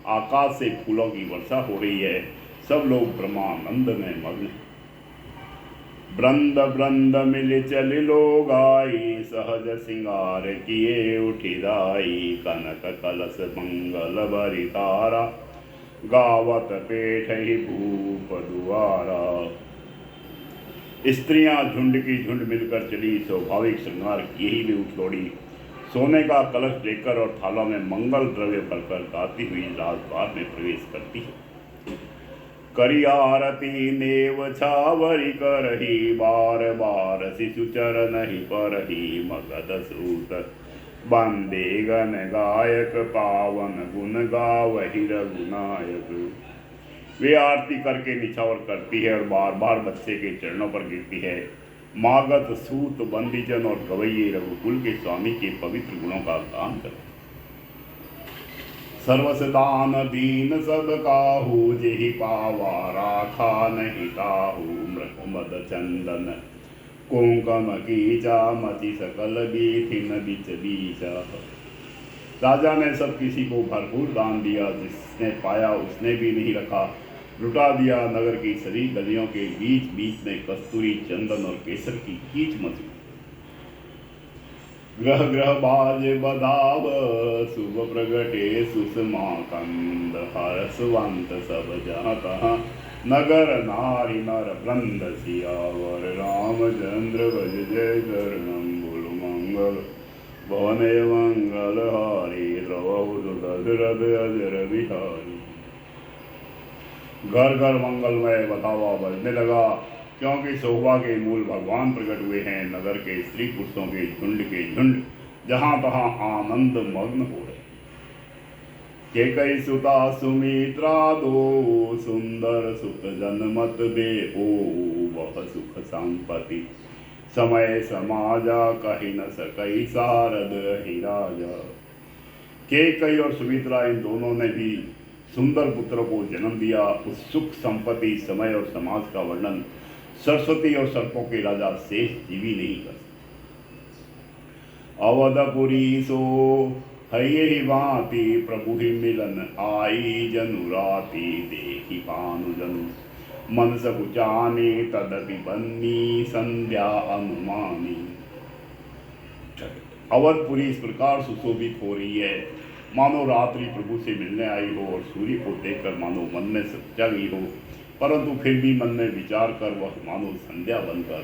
आकाश से फूलों की वर्षा हो रही है। सब लोग ब्रह्मानंद में मग्न। ब्रंद ब्रंद मिल चल लोग आई, सहज सिंगार किए उठी दाई। कनक कलश मंगल भरी तारा, गावत पेठ ही भूप दुआरा। स्त्रियां झुंड की झुंड मिलकर चली, स्वाभाविक श्रृंगार किए ही वे उठ दौड़ी। सोने का कलश लेकर और थालों में मंगल द्रव्य भरकर गाती हुई राजद्वार में प्रवेश करती है। करी आरती नेव छावरी करही, बार बार शिशु चरण ही परही। मगध सूत बंदे गण गायक, पावन गुण गावहि रघुनायक। वे आरती करके निछावर करती है और बार बार बच्चे के चरणों पर गिरती है। मागध सूत बंदीजन और गवैये रघुकुल के स्वामी के पवित्र गुणों का गान करते। सर्वस दान दीन सब काहू, जेहि पावा राखा नहीं ताहू। मृग मद चंदन कुंकम कीचा, मति सकल बीथिन बिच बीचा। राजा ने सब किसी को भरपूर दान दिया। जिसने पाया उसने भी नहीं रखा, लुटा दिया। नगर की सभी गलियों के बीच बीच में कस्तूरी, चंदन और केसर की कीच मची। ग्रह ग्रह बाज बधाव, शुभ प्रगटे सुषमा कंद। हर्षवंत सब जहाँ नगर नारी नर वृंद। सियावर रामचंद्र भज जय शरणम, बोलो मंगल भवनय मंगल हारी। द्रवहु तो दशरथ अजर बिहारी। घर घर मंगलमय बतावा बजने लगा, क्योंकि शोभा के मूल भगवान प्रकट हुए हैं। नगर के स्त्री पुरुषों के झुंड जहां तहां आनंद मग्न हो रहे। केकई सुता सुमित्रा दो, सुंदर सुख जनमत बे ओ। वह सुख संपत्ति समय समाजा, कही न सकई सारद ही राजा। केकई और सुमित्रा इन दोनों ने भी सुंदर पुत्र को जन्म दिया। उस सुख संपत्ति, समय और समाज का वर्णन सरस्वती और सर्पों के राजा शेष जीवी नहीं कर सकते। अवधपुरी सो हई भांति, प्रभु ही मिलन आई जनुराती। देखी पानु जनु मन सकुचाने, तदपि बन्नी संध्या अनुमानी। अवधपुरी इस प्रकार सुशोभित हो रही है मानो रात्रि प्रभु से मिलने आई हो, और सूर्य को देखकर मानो मन में सच्चा गई हो, परंतु फिर भी मन में विचार कर वह मानो संध्या बनकर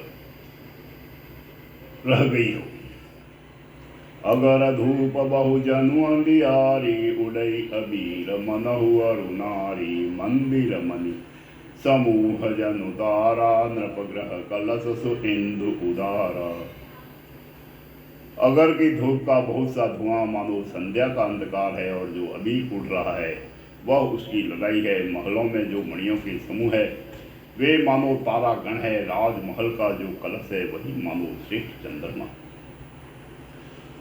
रह गई हो। अगर धूप बहु जनु अंधियारी, उड़ई अबीर मनहु अरुनारी। मंदिर मणि समूह जनु तारा, नृप ग्रह कलश सुइंदु उदारा। अगर की धूप का बहुत सा धुआं मानो संध्या का अंधकार है, और जो अभी उड़ रहा है वह उसकी लड़ाई है। महलों में जो मणियों के समूह है वे मानो तारागण है। राजमहल का जो कलश है वही मानो श्रेष्ठ चंद्रमा।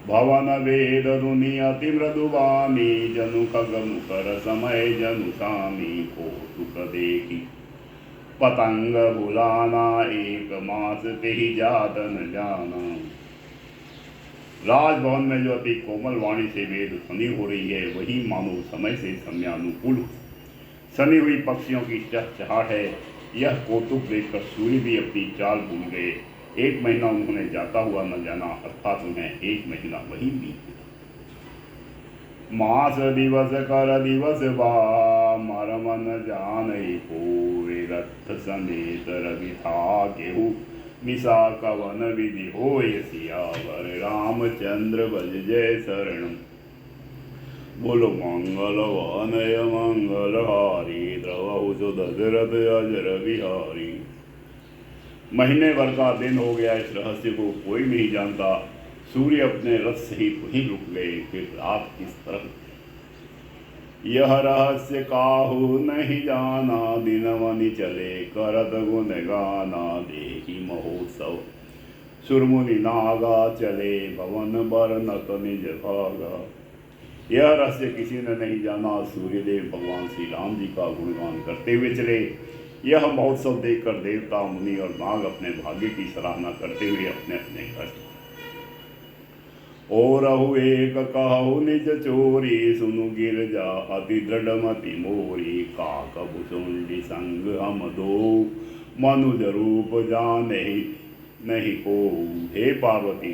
भवन वेद दुनि अति मृदुवानी, जनु खग मुकर समय जनु सामी। को सुख देखी पतंग बुलाना, एक मास ते ही जात न जाना। राजभवन में जो अति कोमल वाणी से वेद ध्वनि हो रही है वही मानो समय से समयानुकूल सनी हुई पक्षियों की चहचहाट है। यह कौतुक देखकर सूर्य भी अपनी चाल भूल गए। एक महीना उन्होंने जाता हुआ न जाना, अर्थात उन्हें एक महीना वही बीत गया। मास दिवस कर दिवस बा, मर मन जानई होए। रथ समेत रवि था केहू, निशा कवन विधि होय। सियावर रामचंद्र भज जय शरण। बोलो मंगल वनय मंगलहारी, द्रवहु जो दशरथ अजर बिहारी। महीने भर का दिन हो गया, इस रहस्य को कोई नहीं जानता। सूर्य अपने रथ सहित वहीं रुक गए। फिर रात किस तरह यह रहस्य काहू नहीं जाना, दिनवनि चले करत गुण गाना। देखी महोत्सव सुरमुनि नागा, चले भवन बरनत निज भागा। यह रहस्य किसी ने नहीं जाना। सूर्यदेव भगवान श्री राम जी का गुणगान करते हुए चले। यह महोत्सव देखकर देवता मुनि और नाग अपने भाग्य की सराहना करते हुए अपने अपने घर। और रहु एक कहु निज चोरी, सुनु गिरजा अति दृढ़मति मोरी। काक भुसुंडी संग हम दो, मनुज रूप जाने नहीं को। हे पार्वती,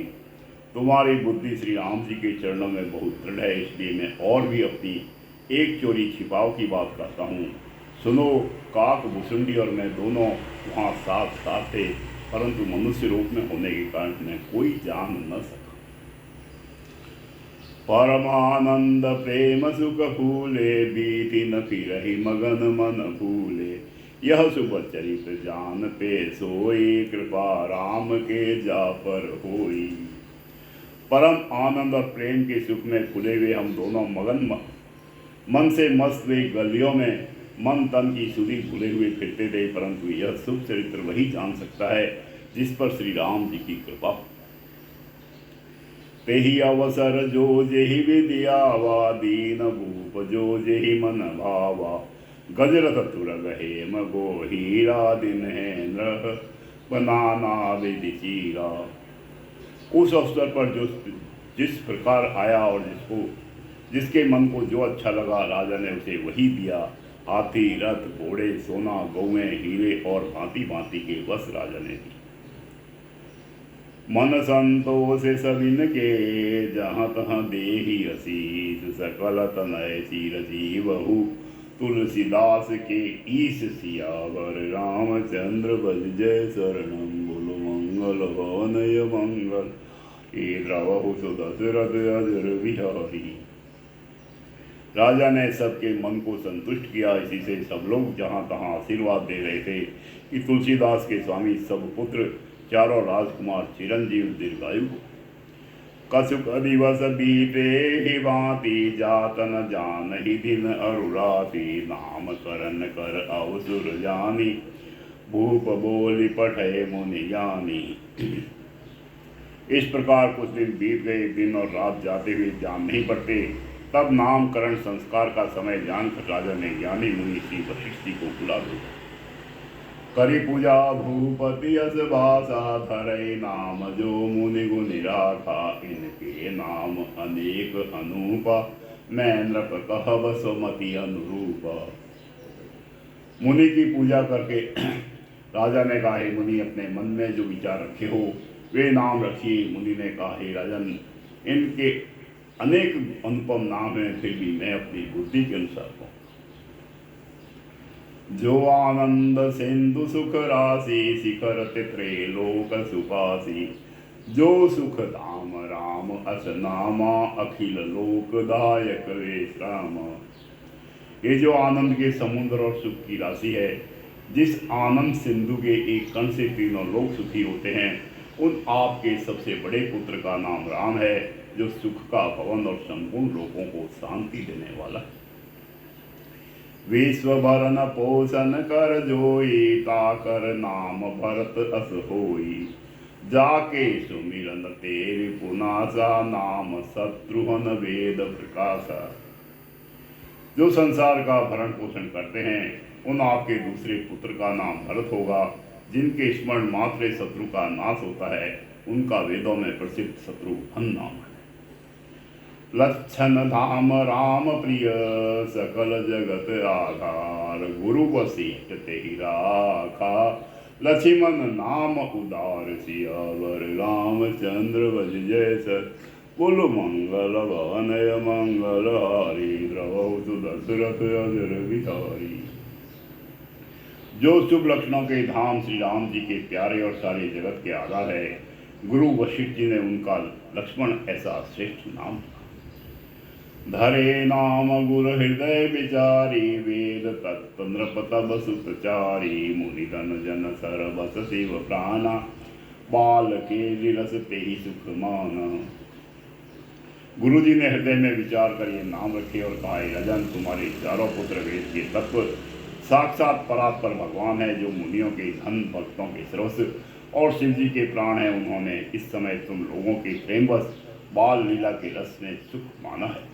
तुम्हारी बुद्धि श्री राम जी के चरणों में बहुत दृढ़ है, इसलिए मैं और भी अपनी एक चोरी छिपाव की बात करता हूँ। सुनो, काक भुसुंडी और मैं दोनों वहाँ साथ साथ थे, परंतु मनुष्य रूप में होने के कारण मैं कोई जान न सका। परमानंद प्रेम सुख फूले, बीती न फिरहि मगन मन भूले। यह शुभ चरित जान पे सोई, कृपा राम के जा पर होई। परम आनंद और प्रेम के सुख में खुले हुए हम दोनों मगन मन से मस्त हुए गलियों में मन तन की सुधि भूले हुए फिरते थे, परंतु यह शुभ चरित्र वही जान सकता है जिस पर श्री राम जी की कृपा। तेहि अवसर जो जेहि विद्यावा, दीन भूप जो जेहि मन भावा। गजरथ तुरग हेम गो हीरा, दिन है नृह बनाना विधि चीरा। उस अवसर पर जो जिस प्रकार आया और जिसके मन को जो अच्छा लगा, राजा ने उसे वही दिया। हाथी, रथ, घोड़े, सोना, गौएं, हीरे और भांति भांति के वस्त्र राजा ने दिए। मन संतोष सबिन के, जहाँ तहाँ देहि असीस। सकल तनय चिरजीवहु, तुलसीदास के ईश। सियावर रामचंद्र भज जय शरणम। बोलो मंगल वनय मंगल, ये द्रवहु सो दशरथ अजर बिहारी। राजा ने सबके मन को संतुष्ट किया। इसी से सब लोग जहाँ तहाँ आशीर्वाद दे रहे थे कि तुलसीदास के स्वामी सब पुत्र चारों राजकुमार चिरंजीव दीर्घायु। कसुक दिवस बीते ही भांति, जात न जान ही दिन अरुराती। नाम करन कर अवसुर जानी, भूप बोली पठे मुनि ज्ञानी। इस प्रकार कुछ दिन बीत गए। दिन और रात जाते हुए जान नहीं पड़ते। तब नामकरण संस्कार का समय जानकर राजा ने ज्ञानी मुनि श्री वशिष्ठ जी को बुला दिया। करी पूजा भूपति यस भाषा, धरे नाम जो मुनि गुनि राखा। इनके नाम अनेक अनूपा, मैं नृप कहब सुमति अनुरूपा। मुनि की पूजा करके राजा ने कहा, हे मुनि, अपने मन में जो विचार रखे हो वे नाम रखिए। मुनि ने कहा, हे राजन, इनके अनेक अनुपम नाम हैं, फिर भी मैं अपनी बुद्धि के अनुसार कहूँ। जो आनंद सिंधु सुख राशि, शिखर त्रैलोक सुखासी। जो सुख धाम राम अस नामा, अखिल लोकदायक विश्राम। ये जो आनंद के समुद्र और सुख की राशि है, जिस आनंद सिंधु के एक कण से तीनों लोग सुखी होते हैं, उन आपके सबसे बड़े पुत्र का नाम राम है, जो सुख का भवन और संपूर्ण लोगों को शांति देने वाला है। विश्व भरन पोषण कर जोई, ताकर नाम भरत अस होई। जाके सुमिरन तेरि पुनासा, नाम शत्रुघ्न वेद प्रकाशा। जो संसार का भरण पोषण करते हैं, उन आपके दूसरे पुत्र का नाम भरत होगा। जिनके स्मरण मात्र शत्रु का नाश होता है, उनका वेदों में प्रसिद्ध शत्रुघ्न नाम है। लक्षण धाम राम प्रिय, सकल जगत आधार। गुरु वशिष्ठ तेहि राखा, लक्ष्मण नाम उदार। सियावर रामचंद्र बज जैस, बोलो मंगल वनय मंगल हारी। द्रवहु दशरथ अजर बिहारी। जो शुभ लक्षणों के धाम श्री राम जी के प्यारे और सारे जगत के आधार है, गुरु वशिष्ठ जी ने उनका लक्ष्मण ऐसा श्रेष्ठ नाम धरे। नाम गुरु हृदय विचारी, वेद तत्व नृपत बसु प्रचारी। मुनि धन जन सर बस शिव प्राणा, बाल के विरस ते ही सुख माना। गुरु जी ने हृदय में विचार कर ये नाम रखे और कहा, राजन तुम्हारे चारों पुत्र वेद के तत्व साक्षात परात्पर भगवान है, जो मुनियों के धन, भक्तों के सर्वस्व और शिव जी के प्राण है। उन्होंने इस समय तुम लोगों के प्रेमवश बाल लीला के रस में सुख माना है।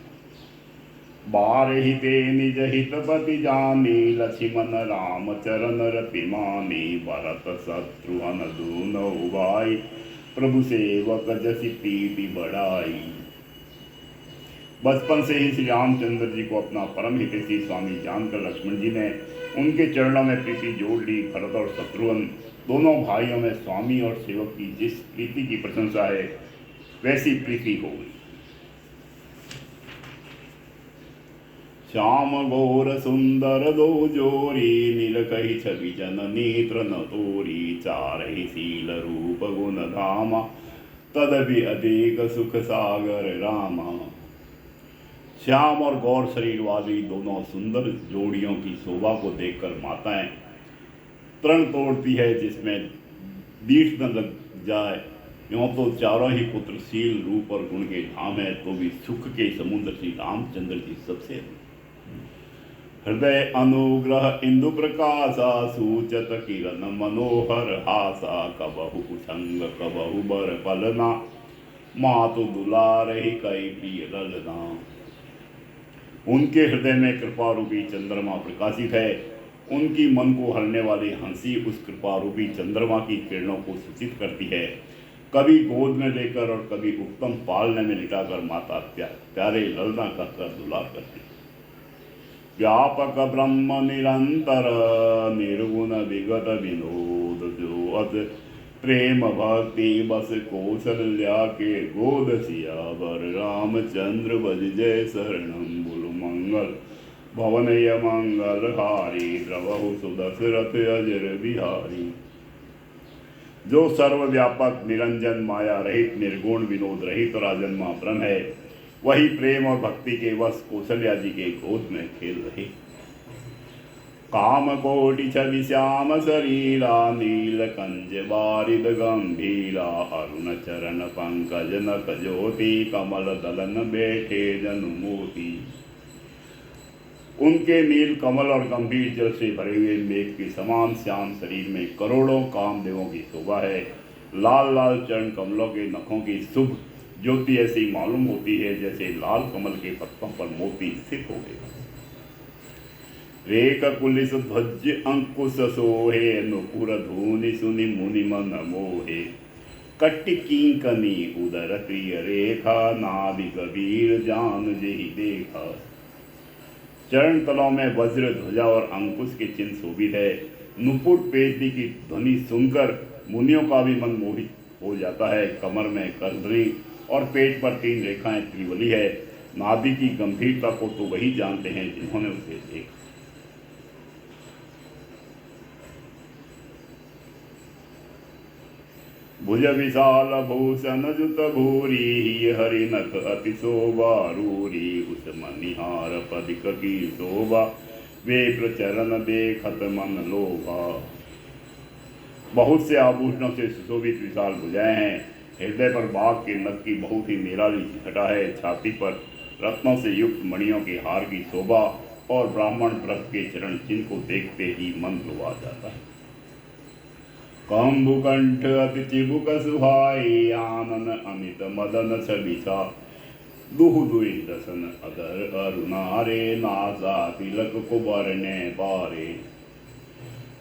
बार हिते निज हित पति जानी, लक्ष्मण राम चरण रति मानी। भरत शत्रुघ्न दूनौ भाई, प्रभु सेवक जसि प्रीति बढ़ाई। बचपन से ही श्री रामचंद्र जी को अपना परम हितैषी स्वामी जानकर लक्ष्मण जी ने उनके चरणों में प्रीति जोड़ ली। भरत और शत्रुघ्न दोनों भाइयों में स्वामी और सेवक की जिस प्रीति की प्रशंसा है, वैसी प्रीति हो गई। श्याम घोर सुंदर दो जोरी, नीलकहि छवि जन नेत्र न तोरी। चारहि शील रूप गुण धामा, तदपि अधिक सुख सागर रामा। श्याम और गौर शरीर वाली दोनों सुंदर जोड़ियों की शोभा को देखकर माताएं तरण तोड़ती है, जिसमें दीठ न लग जाए। यों तो चारों ही पुत्र शील रूप और गुण के धाम है, तो भी सुख के समुद्र श्री रामचंद्र जी सबसे। हृदय अनुग्रह इंदु प्रकाशा, सूचत किरण मनोहर हासा। कबहु कुसंग कबहु बर पलना, मातु दुलारहि कई प्रिय ललना। उनके हृदय में कृपा रूपी चंद्रमा प्रकाशित है। उनकी मन को हरने वाली हंसी उस कृपा रूपी चंद्रमा की किरणों को सूचित करती है। कभी गोद में लेकर और कभी उत्तम पालने में लिटाकर माता प्यारे ललना कहकर दुलार करती है। व्यापक ब्रह्म निरंतर, निर्गुण विगत विनोद। जो अत प्रेम भक्ति बस कौशल्या के गोद। सियावर रामचंद्र बज जय शरणम, बोलो मंगल भवनय मंगल हारी। द्रवहु सुदशरथ अजर बिहारी। जो सर्वव्यापक निरंजन माया रहित निर्गुण विनोद रहित राजन्मा ब्रह्म है, वही प्रेम और भक्ति के वश कौशल्या जी के गोद में खेल रहे। काम कोटि छवि श्याम शरीरा, नील कंज बारिद गंभीरा। अरुण चरण पंकज नक ज्योति, कमल दलन बैठे जन मोती। उनके नील कमल और गंभीर जल से भरे हुए मेघ के समान श्याम शरीर में करोड़ों कामदेवों की शोभा है। लाल लाल चरण कमलों के नखों की शुभ ज्योति ऐसी मालूम होती है, जैसे लाल कमल के पत्तों पर मोती स्थित हो गए। रेख कुलिस ध्वज अंकुश सोहे, नुपुर धूनि सुनि मुनि मन मोहे। कट्टि किंकनी उदर प्रिय रेखा, नाभि कबीर जान जेहि देखा। चरण तलों में वज्र ध्वजा और अंकुश के चिन्ह शोभित है। नुपुर पेटनी की ध्वनि सुनकर मुनियों का भी मन मोहित हो जाता है। कमर में करधनी और पेट पर 3 रेखाएं त्रिवली है। नाभि की गंभीरता को तो वही जानते हैं जिन्होंने उसे देखा। भुज विशाल भूषण जुत भूरी, हरि नख अति शोभा रूरी। उस मनिहार पदिक की शोभा, वे प्रचरण देखत मन लोभा। बहुत से आभूषणों से सुशोभित विशाल भुजाएं हैं। हृदय पर बाघ के नख की बहुत ही निराली छटा है। छाती पर रत्नों से युक्त मणियों के हार की शोभा और ब्राह्मण व्रत के चरण चिन्ह को देखते ही मन लुभा जाता है। कंभुकंठ अति चिबुक सुहाई आनन अमित मदन छबिसा दुहु दुई दसन अदर अरुणारे नासा तिलक कुबरने पारे।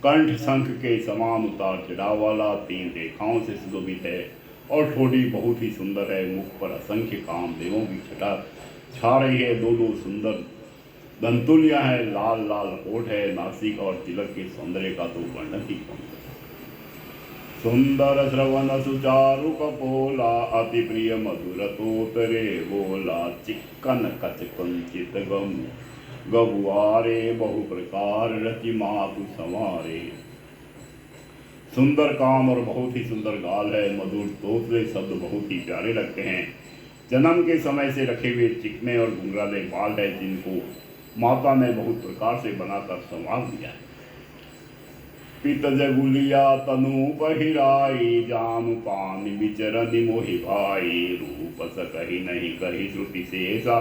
कंठ शंख के समान उतार चढ़ाव वाला, 3 रेखाओं से सुशोभित है और ठोड़ी बहुत ही सुंदर है। मुख पर असंख्य कामदेवों की छटा छा रही है। 2 सुंदर दंतुलियां हैं। लाल लाल होठ है। नासिक और तिलक के सौंदर्य का तो वर्णन ही कौन। सुंदर श्रवण सुचारु कपोला अति प्रिय मधुर तोतरे बोला। चिक्कन कच कंचित गम गबुआरे बहु प्रकार रचि मातु संवारे। सुंदर कान और बहुत ही सुंदर गाल है। मधुर तोतरे शब्द बहुत ही प्यारे लगते हैं। जन्म के समय से रखे हुए चिकने और घुंघराले बाल है, जिनको माता ने बहुत प्रकार से बनाकर संवार दिया है। पित जगुलिया तनु पहिराई जानु पानी विचरनि मोहि भाई। रूप सकहि नहीं कही श्रुति शेषा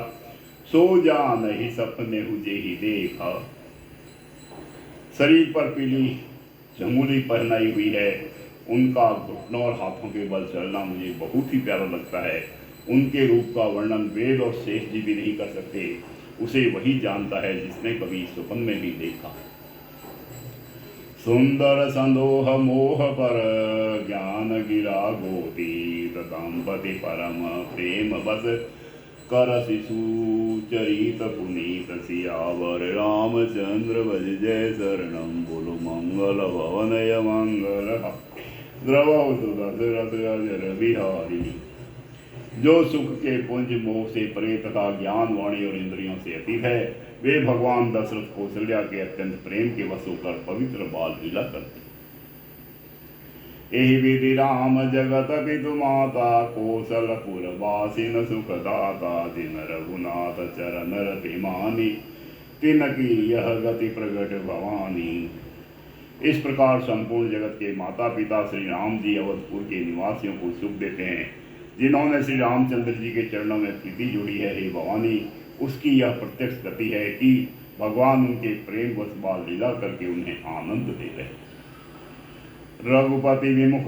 सो जान ही सपने हुजे ही देखा। शरीर पर पीली झंगुली पहनाई हुई है। उनका घुटनों और हाथों के बल चलना मुझे बहुत ही प्यारा लगता है। उनके रूप का वर्णन वेद और शेष जी भी नहीं कर सकते। उसे वही जानता है जिसने कभी स्वप्न में भी देखा। सुंदर संदोह मोह पर ज्ञान गिरा गोपी। दंपति परम प्रेम बस कर शिशु चरित पुनीत सियावर। रामचंद्र भज जय शरणम बोलो मंगल भवनय मंगल। द्रवौ सुदशरथ अजर बिहारी। जो सुख के पुंज मोह से परे तथा ज्ञान वाणी और इंद्रियों से अतीत है, वे भगवान दशरथ कौशल्या के अत्यंत प्रेम के वश होकर पवित्र बाल लीला करते। एहि विधि राम जगत पितु माता। कौशलपुर वासिन सुखदाता। दिन रघुनाथ चरण रति मानी। तिनकी यह गति प्रगट भवानी। इस प्रकार संपूर्ण जगत के माता पिता श्री राम जी अवधपुर के निवासियों को सुख देते हैं। जिन्होंने श्री रामचंद्र जी के चरणों में प्रीति जोड़ी है, हे भवानी, उसकी यह प्रत्यक्ष गति है कि भगवान उनके प्रेम वश बाल लीला करके उन्हें आनंद दे रहे। रघुपति विमुख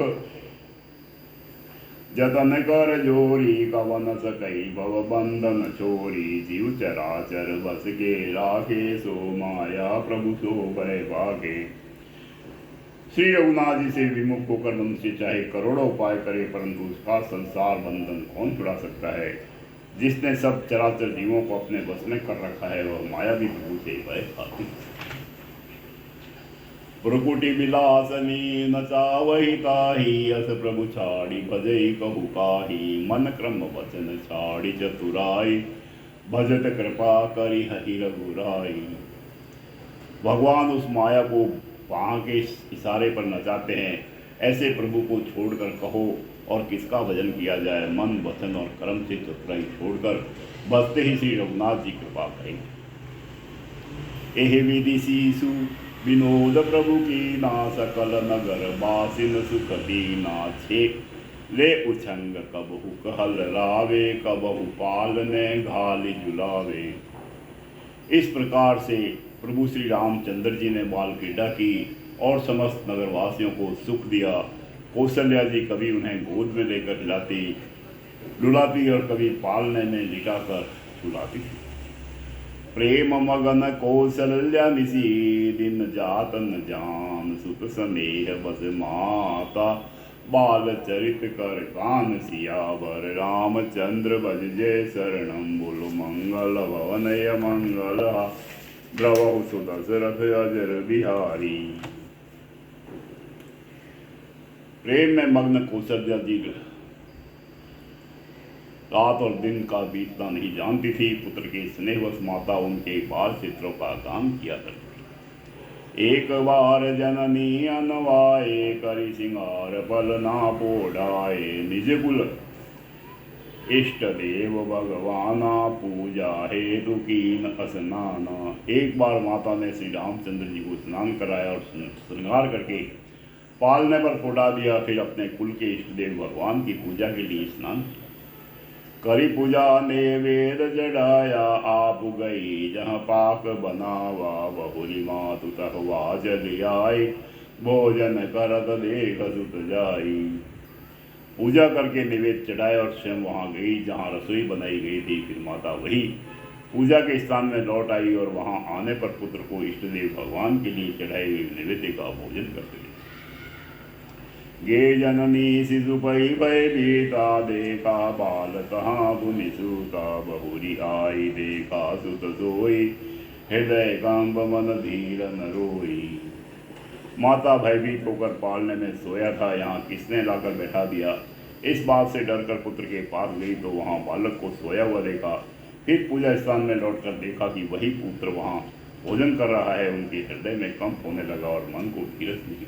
जतन कर जोरी। कवन सकई भव बंधन छोरी। जीव चराचर बस के राखे। सो माया प्रभु सो भय भागे। श्री रघुनाथ जी से विमुख होकर मनुष्य चाहे करोड़ों उपाय करे, परंतु उसका संसार बंधन कौन छुड़ा सकता है। जिसने सब चराचर जीवों को अपने बस में कर रखा है, वह माया भी प्रभु से भय खाती। प्रकुटि विलासनी नचावहि ताही। अस प्रभु छाड़ी भजई कहु काही। मन क्रम वचन छाड़ी चतुराई। भजत कृपा करी हरि रघुराई। भगवान उस माया को वहाँ के इशारे पर नचाते हैं। ऐसे प्रभु को छोड़कर कहो और किसका भजन किया जाए। मन वचन और कर्म से चतुराई छोड़कर बसते ही श्री रघुनाथ जी कृपा करेंगे। एहि विधि शिशु विनोद प्रभु की ना। सकल नगर बासिन सुख दीना। छे ले उछंग कबहु कहल रावे। कबहु पालने घाली झुलावे। इस प्रकार से प्रभु श्री रामचंद्र जी ने बाल क्रीड़ा की और समस्त नगरवासियों को सुख दिया। कौशल्या जी कभी उन्हें गोद में लेकर हिलाती लुलाती और कभी पालने में लिटाकर झुलाती थी। प्रेम मगन कौशल्या निसी। दिन जात न जान सुत स्नेह बस माता। बाल चरित कर कान सियावर। रामचंद्र भज जय शरणम बोलो मंगल भवनय मंगल। द्रवहु सुदशरथ अजर बिहारी। प्रेम में मग्न कौशल्या जी रात और दिन का बीतना नहीं जानती थी। पुत्र के स्नेहवश माता उनके बाल चित्रों का काम किया करती। एक बार जननी अनवाए। करी सिंगार पल ना पोढ़ाए। निज कुल इष्ट देव भगवाना। पूजा हेतु कीन स्नाना। एक बार माता ने श्री रामचंद्र जी को स्नान कराया और श्रृंगार करके पालने पर फुटा दिया, फिर अपने कुल के इष्ट देव भगवान की पूजा के लिए स्नान किया। करी पूजा ने वेद जड़ाया, आप गई जहाँ पाक बनावा, बहुरी मातु तहवा जल आई, भोजन करत देख सुत जाई। पूजा करके निवेद चढ़ाए और स्वयं वहाँ गई जहाँ रसोई बनाई गई थी। फिर माता वही पूजा के स्थान में लौट आई और वहाँ आने पर पुत्र को इष्ट देव भगवान के लिए चढ़ाई हुई निवेद्य का भोजन करते गई। गे जननी शिशु पई भय बीता, देखा बाल कहाँ पुनि सूता, बहुरी आई देखा सुत सोई, हृदय कंब मन धीर न रोई। माता भयभीत होकर पालने में सोया था, यहाँ किसने लाकर बैठा दिया। इस बात से डरकर पुत्र के पास गई तो वहाँ बालक को सोया हुआ देखा। फिर पूजा स्थान में लौटकर देखा कि वही पुत्र वहाँ भोजन कर रहा है। उनके हृदय में कंप होने लगा और मन को धीरज नहीं।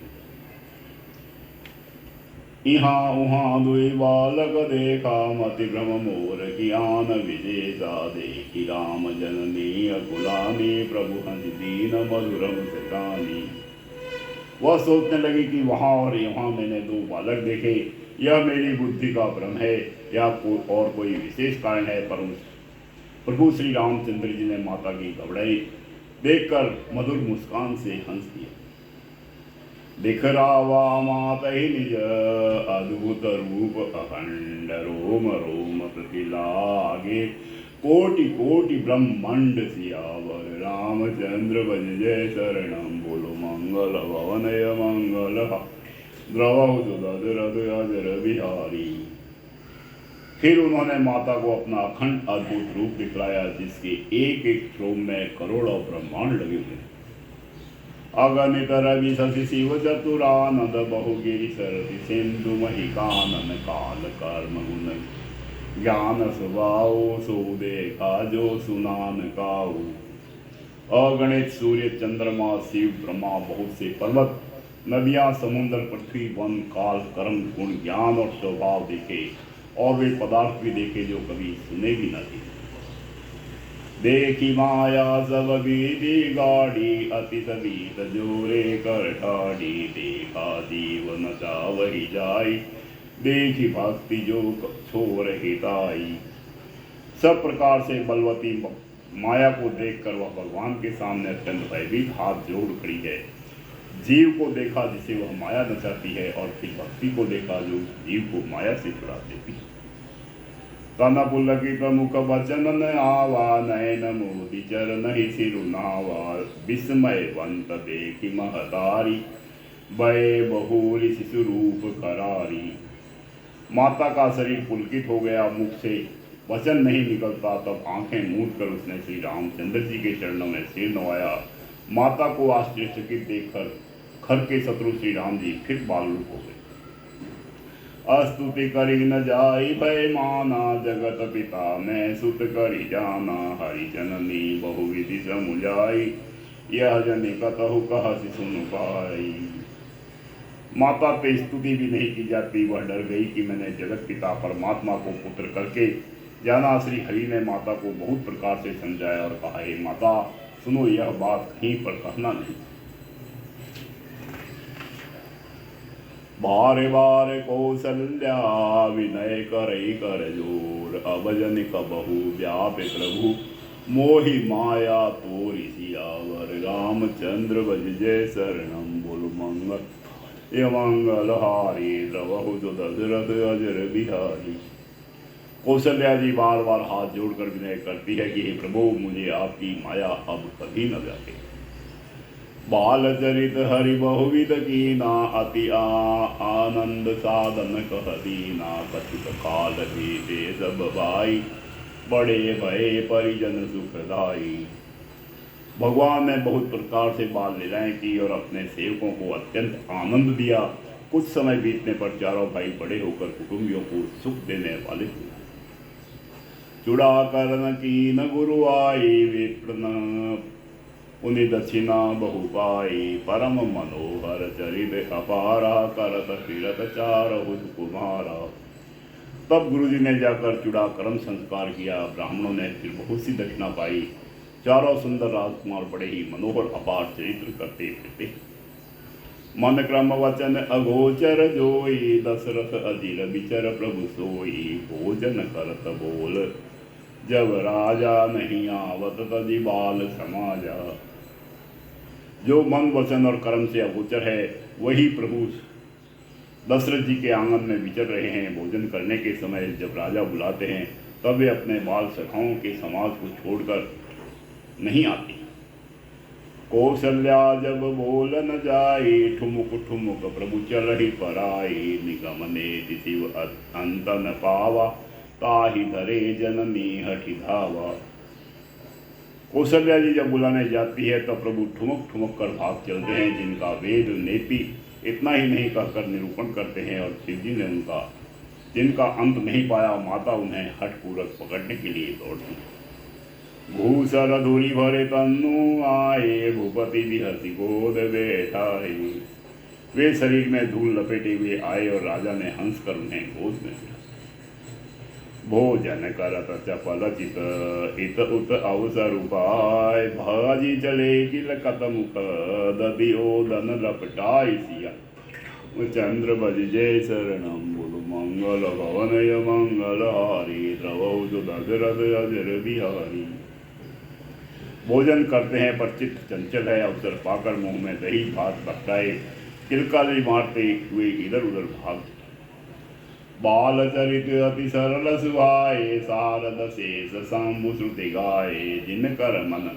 यहाँ उहाँ दुई बालक देखा, मति भ्रम मोर ज्ञान विजेता, देखी राम जननी अकुलानी, प्रभु हंस दीन मधुरम सकानी। वह सोचने लगी कि वहाँ और यहाँ मैंने दो बालक देखे, यह मेरी बुद्धि का भ्रम है या और कोई विशेष कारण है। पर प्रभु श्री रामचंद्र जी ने माता की घबराई देखकर मधुर मुस्कान से हंस दिया। दिख रावा मात ही निज अद्भुत रूप, अखंड रोम रोम प्रतिलागे, कोटि कोटि ब्रह्मांड सियावर, रामचंद्र भज जय शरणम, बोलो मंगल भवनय मंगल, द्रवहु दशरथ अजर बिहारी। फिर उन्होंने माता को अपना अखंड अद्भुत रूप दिखलाया, जिसके एक एक श्लोक में करोड़ों ब्रह्मांड लगे हुए। अगणित रवि शशि शिव चतुरानंद, बहुगिरि सरति सिंधु महिकानन, काल कर्म गुण ज्ञान स्वभाव, सो देखा जो सुनान काऊ। अगणित सूर्य चंद्रमा शिव ब्रह्मा, बहुत से पर्वत नदियां समुद्र पृथ्वी वन काल कर्म गुण ज्ञान और स्वभाव देखे, और वे पदार्थ भी देखे जो कभी सुने भी न थे। देखी माया सब विधि गाड़ी, अति सतीत जोरे कर ठाड़ी, देखा जीव नचा वही जाई, देखी भक्ति जो छोर हिताई। सब प्रकार से बलवती माया को देखकर वह भगवान के सामने अत्यंत भयभीत हाथ जोड़ खड़ी है। जीव को देखा जिसे वह माया नचाती है, और फिर भक्ति को देखा जो जीव को माया से छुड़ा देती है। तन पुलकित मुख वचन न आवा, नयन मोदी चरण सिरुनावा, विस्मय वंत देखी महतारी, भय बहुरी शिशु रूप करारी। माता का शरीर पुलकित हो गया, मुख से वचन नहीं निकलता। तब आंखें मूंद कर उसने श्री रामचंद्र जी के चरणों में सिर नवाया। माता को आश्चर्यचकित देखकर खर के शत्रु श्री राम जी फिर बाल रूप हो गए। अस्तुति करी न जाई भय माना, जगत पिता मैं सुत करी जाना, हरि जननी बहुविधि समुझाई, यह जनि कतहु कहसि सुन पाई। माता पे स्तुति भी नहीं की जाती। वह डर गई कि मैंने जगत पिता परमात्मा को पुत्र करके जाना। श्री हरि ने माता को बहुत प्रकार से समझाया और कहा, हे माता सुनो, यह बात कहीं पर कहना नहीं। बारे बारे कौशल्या विनय करई कर जोर, अब जनि कबहु व्यापे प्रभु, मोहि माया तोरि सियावर, रामचंद्र भज जय शरणम, बोल मंगल ये मंगल हारी, द्रवहु जो दशरथ अजर बिहारी। कौशल्या जी बार बार हाथ जोड़कर विनय करती है कि हे प्रभु, मुझे आपकी माया अब कभी न व्यापे। बाल चरित हरि बहुविध कीना, अति आनंद साधन कह दीना, कथित काल बीते सब भाई, बड़े भय परिजन सुखदाई। भगवान ने बहुत प्रकार से बाल लीलाएं की और अपने सेवकों को अत्यंत आनंद दिया। कुछ समय बीतने पर चारों भाई बड़े होकर कुटुंबियों को सुख देने वाले हुए। चुड़ा करन कीन गुरु आई, विप्रन उनि दक्षिणा बहु पाई, परम मनोहर चरित अपारा, करत फिरत चारहु कुमारा। तब गुरुजी ने जाकर चूड़ाकरण संस्कार किया। ब्राह्मणों ने फिर बहुत सी दक्षिणा पाई। चारों सुंदर राजकुमार बड़े ही मनोहर अपार चरित्र करते फिरते। मन क्रम वचन अगोचर जोई, दशरथ अजिर बिचर प्रभु सोई। भोजन करत बोल जब राजा, नहीं आवत तजि बाल समाजा। जो मन वचन और कर्म से अगोचर है वही प्रभु दशरथ जी के आंगन में विचर रहे हैं। भोजन करने के समय जब राजा बुलाते हैं तब वे अपने बाल सखाओं के समाज को छोड़कर नहीं आती। कौशल्या जब बोल न जाए, ठुमुक ठुमुक प्रभु चलहि पराई। निगमने तिथिव अंत न पावा, ताहि धरे जननी हठि धावा। कौशल्या जी जब बुलाने जाती है तो प्रभु ठुमक ठुमक कर भाग चलते हैं, जिनका वेद नेति इतना ही नहीं कहकर निरूपण करते हैं। और शिव जी ने उनका जिनका अंत नहीं पाया, माता उन्हें हठपूर्वक पकड़ने के लिए दौड़ती। भूसर धूरी भरे तन्नु आए, भूपति बिहसी गोद बैठाए। वे शरीर में धूल लपेटे हुए आए और राजा ने हंस कर उन्हें गोद में लिया। भोजन करत चपल चित, इत उत अवसर उपाय। भाजी चले किल कतमुख, दधिओदन लपटाई सिया। चंद्र बज जय शरणम बोलो, मंगल भवनय मंगल हारी। द्रवौ जो दशरथ अजर बिहारी। भोजन करते हैं पर चित्त चंचल है, अवसर पाकर मुंह में दही भात बरसाए किलकारी मारते हुए इधर उधर भाग। बाल चरित अति सरल सुहाए, सारद शेष शंभु श्रुति गाए। जिन कर मन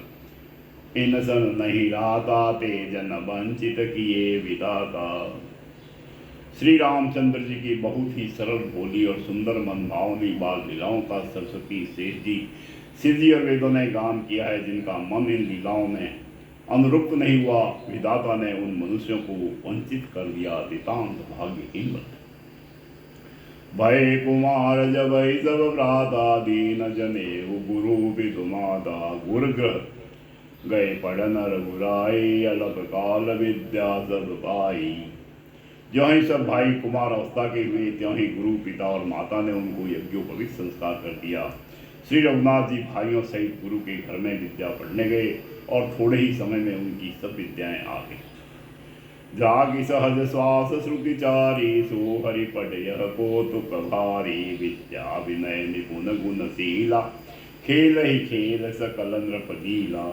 इन सन नहीं राता, ते जन वंचित किए विदाता। श्री रामचंद्र जी की बहुत ही सरल भोली और सुंदर मनभावनी बाल लीलाओं का सरस्वती शेष जी, शिव जी और वेदों ने गान किया है। जिनका मन इन लीलाओं में अनुरुक्त नहीं हुआ, विधाता ने उन मनुष्यों को वंचित कर दिया। नितांत भाग्यहीन बन भय कुमार जब सब भ्राता, दीन जने गुरु विदु माता। गुरुग्रह गए पढ़न रघुराई, अलप काल विद्या सब पाई। ज्यों ही सब भाई कुमार अवस्था के हुए, त्यों ही गुरु पिता और माता ने उनको यज्ञोपवीत संस्कार कर दिया। श्री रघुनाथ जी भाइयों सहित गुरु के घर में विद्या पढ़ने गए और थोड़े ही समय में उनकी सब विद्याएं आ गई। जागी सहज श्वास श्रुति चारी, सो हरि पढ़ यह कौतुक भारी। विद्या विनय निपुण गुणशीला, खेल ही खेल सकल नृपलीला।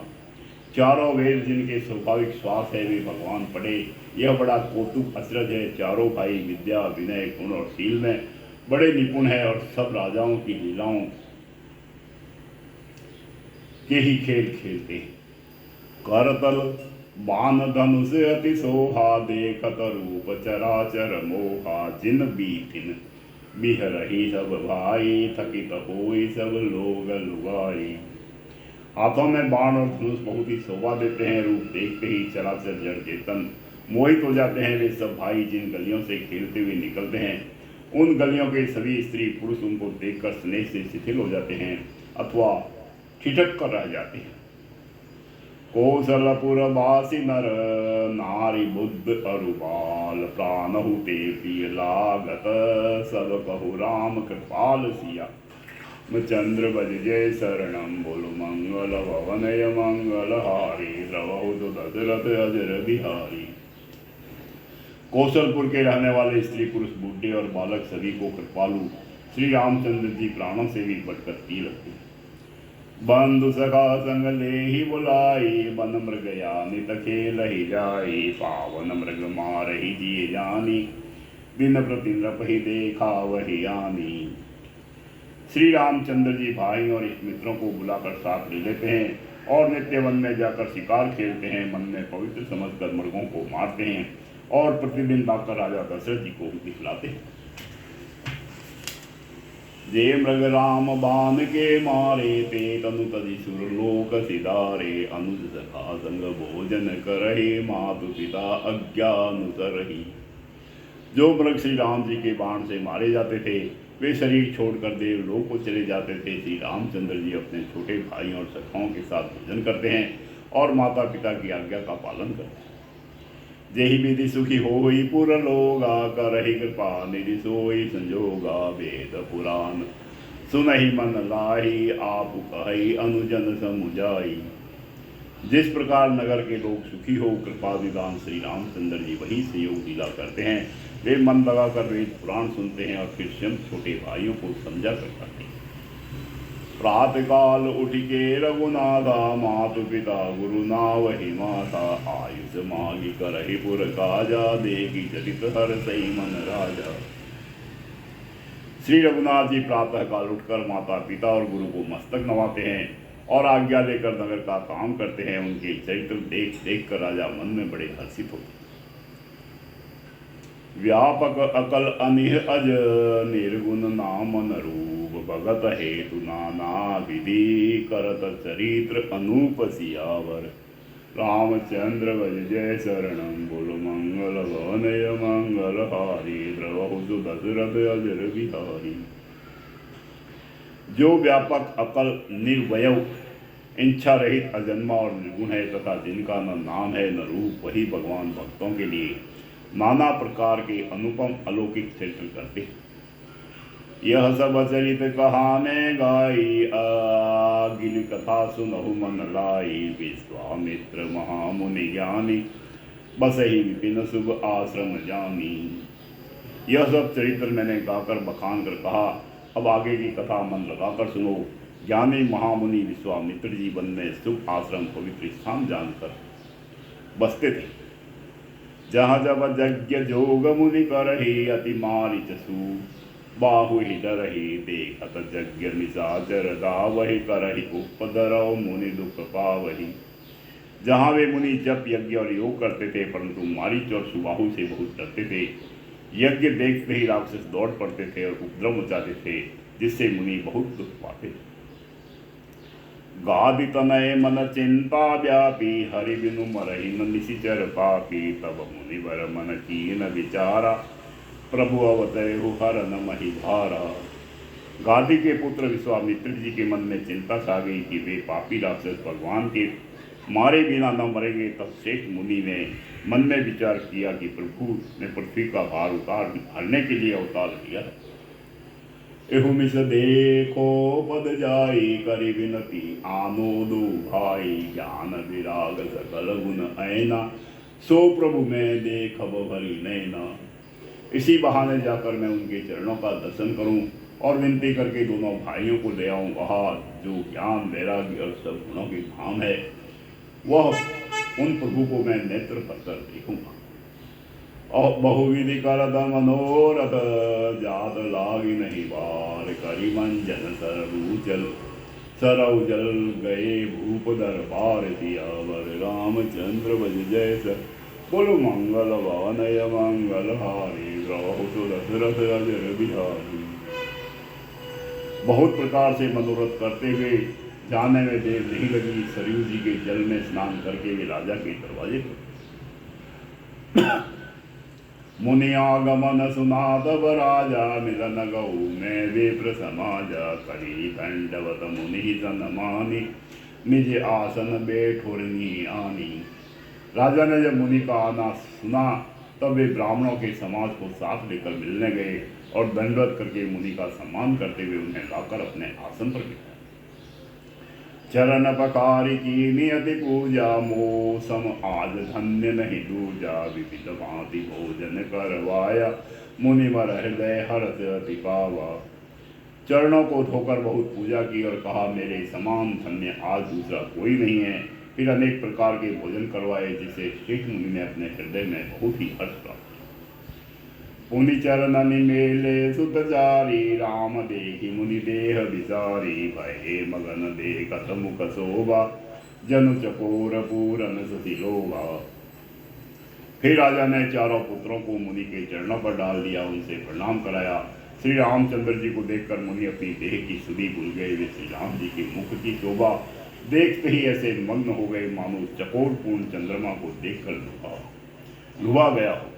चारों वेद जिनके स्वाभाविक श्वास है वे भगवान पढ़े, यह बड़ा कौतुक अचरज है। चारों भाई विद्या विनय गुण और शील में बड़े निपुण है और सब राजाओं की लीलाओं के ही खेल खेलते हैं। करतल बाण धनुष अति शोभा, देखत रूप चराचर मोहा। जिन बीतिन बिहरही सब भाई, थकित होई सब लोग लुगाई। हाथों में बाण और धनुष बहुत ही शोभा देते हैं, रूप देखते ही चराचर जड़ चेतन मोहित हो जाते हैं। वे सब भाई जिन गलियों से खेलते हुए निकलते हैं, उन गलियों के सभी स्त्री पुरुष उनको देखकर स्नेह से शिथिल हो जाते हैं अथवा ठिठक कर रह जाते हैं। कौशलपुर वासी नर नारी बुद्ध अरुबाल, प्राणहु ते प्रिय लागत, सब कहु राम कृपाल सिया। चंद्र बज जय शरणम बोलो, मंगल भवनय मंगल हारी। द्रवौ जो दशरथ अजर बिहारी। कौशलपुर के रहने वाले स्त्री पुरुष बूढ़े और बालक सभी को कृपालु श्री रामचंद्र जी प्राणों से भी बढ़कर प्रिय लगते हैं। बंधु सखा संग ले ही बुलाई, वन मृग यानि खेल ही जाई। पावन मृग मार ही जिए जानी, दिन प्रति नृप ही देखा वही आनी। श्री रामचंद्र जी भाई और इस मित्रों को बुलाकर साथ ले लेते हैं और नित्य वन में जाकर शिकार खेलते हैं। मन में पवित्र समझकर मृगों को मारते हैं और प्रतिदिन लाकर राजा दशरथ जी को दिखलाते हैं। जे मृग राम बाण के मारे, ते तनु तजि सुरलोक सिधारे। अनुज सखा संग भोजन करहि, मातु पिता अज्ञानुसरहि। जो मृग श्री राम जी के बाण से मारे जाते थे वे शरीर छोड़कर देवलोक को चले जाते थे। श्री रामचंद्र जी अपने छोटे भाई और सखाओं के साथ भोजन करते हैं और माता पिता की आज्ञा का पालन करते हैं। जेहि विधि सुखी होई पुर लोगा, करहि कृपा निधि सोई संजोगा। वेद पुराण सुनहि मन लाही, आप कहि अनुजन समुझाई। जिस प्रकार नगर के लोग सुखी हो कृपा विद्वान श्री रामचंद्र जी वही सहयोग दिला करते हैं। वे मन लगाकर वेद पुराण सुनते हैं और फिर स्वयं छोटे भाइयों को समझा कर करते हैं। प्रातः काल उठ के रघुनाथा मातु पिता गुरु ना वही माता आयुष मागी करहि पुर काजा देगी चरित हर सही मन राजा। श्री रघुनाथ जी प्रातः काल उठकर माता पिता और गुरु को मस्तक नवाते हैं और आज्ञा लेकर नगर का काम करते हैं। उनके चरित्र देख देख कर राजा मन में बड़े हर्षित होते। व्यापक अकल अनिह अज निर्गुण नाम नरूप भगत हेतु नाना विधि करत चरित्र अनूप सियावर। रामचंद्र भज जय शरणम बोल मंगल वनय मंगल हारी द्रवहु दशरथ अजर बिहारी। जो व्यापक अकल निर्वयव इच्छा रहित अजन्मा और निर्गुण है तथा जिनका न नाम है न रूप वही भगवान भक्तों के लिए नाना प्रकार के अनुपम अलौकिक चरित्र करते हैं। यह सब चरित कहाने गाई अगिल कथा सुनहु मन लाई। विश्वामित्र महामुनि ज्ञानी बसहि विपिन शुभ आश्रम जानी। यह सब चरित्र मैंने गाकर बखान कर कहा, अब आगे की कथा मन लगाकर सुनो। ज्ञानी महामुनि विश्वामित्र जी वन में शुभ आश्रम पवित्र स्थान जानकर बसते थे, जहाँ जब यज्ञ जोग मुनि करहि अति मारिच सू। बाहु ही डरहि देखत यज्ञ निशाचर दावहि करहि उपद्रव मुनि दुख पावहि। जहाँ वे मुनि जप यज्ञ और योग करते थे परंतु मारीच और सुबाहु से बहुत डरते थे। यज्ञ देखते ही राक्षस दौड़ पड़ते थे और उपद्रव मचाते थे, जिससे मुनि बहुत दुख पाते थे। गादि तनय मन चिंता व्यापी हरि बिनु मरहि न निशिचर पापी। तब मुनिवर मन कीन विचारा प्रभु अवतरहु हर न महि भारा। गादी के पुत्र विश्वामित्र जी के मन में चिंता छा गई कि वे पापी राक्षस भगवान के मारे बिना न मरेंगे। तब श्रेष्ठ मुनि ने मन में विचार किया कि प्रभु ने पृथ्वी का भार हरने के लिए अवतार लिया। एहु मिस देखो पद जाई करि विनती आनो दो भाई। ज्ञान विराग सकल गुण ऐना सो प्रभु में देखब भरी नैना। इसी बहाने जाकर मैं उनके चरणों का दर्शन करूं और विनती करके दोनों भाइयों को ले आऊं। वहाँ जो ज्ञान वैराग्य और सब गुणों की धाम है वह उन प्रभु को मैं नेत्र भरकर देखूंगा। और बहुविधि करद मनोरथ जात लागी नहीं बार। करी मंजन सरऊचल सरऊजल गए भूप दरबार दियावर। रामचंद्र बज जैस बोलो मंगल वानय मंगल हारी। द्रवहु दशरथ अजर बिहारी। बहुत प्रकार से मनोरथ करते हुए जाने में देर नहीं लगी। सरयू जी के जल में स्नान करके वे राजा के दरवाजे पर। मुनि आगमन सुना तब राजा मिलन गौ में विप्र समाजा। करी दंडवत मुनि सन मानी निज आसन बैठुरनी आनी। राजा ने जब मुनि का आना सुना तब वे ब्राह्मणों के समाज को साथ लेकर मिलने गए और दंडवत करके मुनि का सम्मान करते हुए उन्हें लाकर अपने आसन पर बिठाया। चरण पकारी की नियति पूजा मौसम आज धन्य नहीं दूजा। विविध भांति भोजन करवाया मुनिवर हृदय हर्ष अति पावा। चरणों को धोकर बहुत पूजा की और कहा मेरे समान धन्य आज दूसरा कोई नहीं है। फिर अनेक प्रकार के भोजन करवाए जिसे श्रेष्ठ मुनि ने अपने हृदय में बहुत ही हर्ष प्राप्त। पुनि चरणनि मेले सुतचारी राम देखि मुनि देह विचारी। भये मगन देखत मुख शोभा जनु चकोर पूरन सति लोभा। फिर राजा ने चारों पुत्रों को मुनि के चरणों पर डाल दिया, उनसे प्रणाम कराया। श्री रामचंद्र जी को देखकर मुनि अपनी देह की सुधि भूल गए। वे श्री राम जी के मुख की शोभा देखते ही ऐसे मग्न हो गए मानो चकोर पूर्ण चंद्रमा को देखकर लुभा गया हो।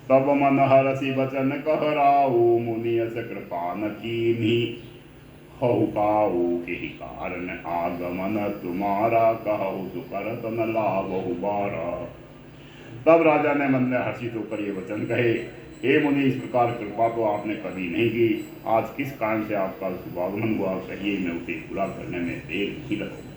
तब मन हरसी बचन कहराऊ मुनि अस कृपा न कीन्ही। हऊ काऊ के कारण आगमन तुम्हारा कहु सुकरत न लाभहु बारा। तब राजा ने मन में हर्षित होकर ये वचन कहे, हे मुनि इस प्रकार कृपा तो आपने कभी नहीं की। आज किस कारण से आपका शुभागमन हुआ, कहिए मैं उसे पूरा करने में देर नहीं लगूंगा।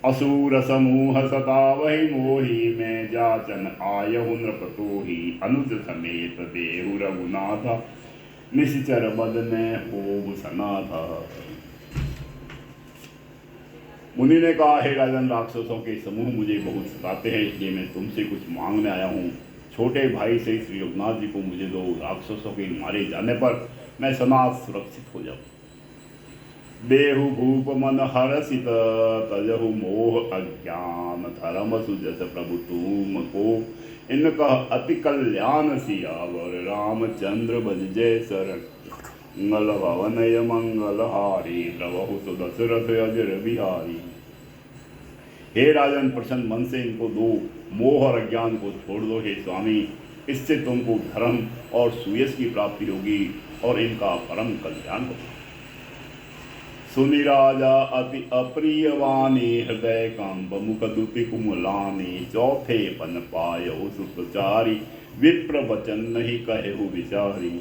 असुर समूह सतावहि मोहि मैं जाचन आयहु नृपतोहि अनुज समेत देहु रघुनाथ निश्चर बदने होव सनाथा। मुनि ने कहा, हे राजन, राक्षसों के समूह मुझे बहुत सताते हैं, इसलिए मैं तुमसे कुछ मांगने आया हूँ। छोटे भाई से श्री रघुनाथ जी को मुझे दो, राक्षसों के मारे जाने पर मैं सनाथ सुरक्षित हो जाऊँ। देहु भूप मन हरसित तजहु मोह अज्ञान धर्म सुजस प्रभु तुम को इनका अति कल्याण सियावर रामचंद्र बज जय शरण मंगल भवनय मंगल हारी प्रभु सुदशरथ अजर बिहारी। हे राजन, प्रसन्न मन से इनको दो, मोह और अज्ञान को छोड़ दो। हे स्वामी, इससे तुमको धर्म और सुयश की प्राप्ति होगी और इनका परम कल्याण होगा। सुनि राजा अति अप्रिय वाणी हृदय कंब मुख दुति कुमलानी चौथे पन पायो सुप्रचारी विप्र वचन नहीं कहेहु विचारी।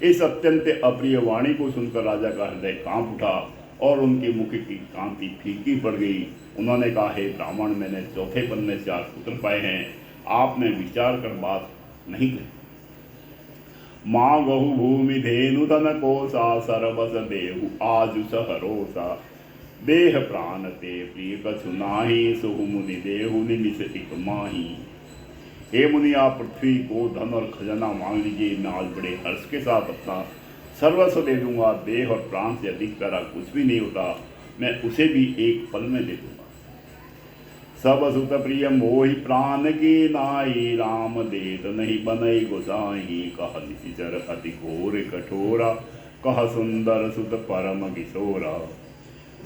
इस अत्यंत अप्रिय वाणी को सुनकर राजा का हृदय कांप उठा और उनके मुख की कांति फीकी पड़ गई। उन्होंने कहा, हे ब्राह्मण, मैंने चौथे पन में 4 पुत्र पाए हैं, आपने विचार कर बात नहीं कही। माँ गहु भूमि धेनु धन कोसा सरबस देहु आजु सहरोसा देह प्राण ते प्रिय कछु नाही सुहु मुनि देहु निमिष एक माही। हे मुनि, आप पृथ्वी को धन और खजाना मांग लीजिए, मैं आज बड़े हर्ष के साथ अपना सर्वस्व दे दूंगा। देह और प्राण से अधिक प्यारा कुछ भी नहीं होता, मैं उसे भी एक पल में दे दूंगा। सब सुत प्रिय मोहि प्राण की नाई राम देत नहीं बनई गोसाई कह निशिचर अति घोर कठोरा कह सुंदर सुत परम किशोरा।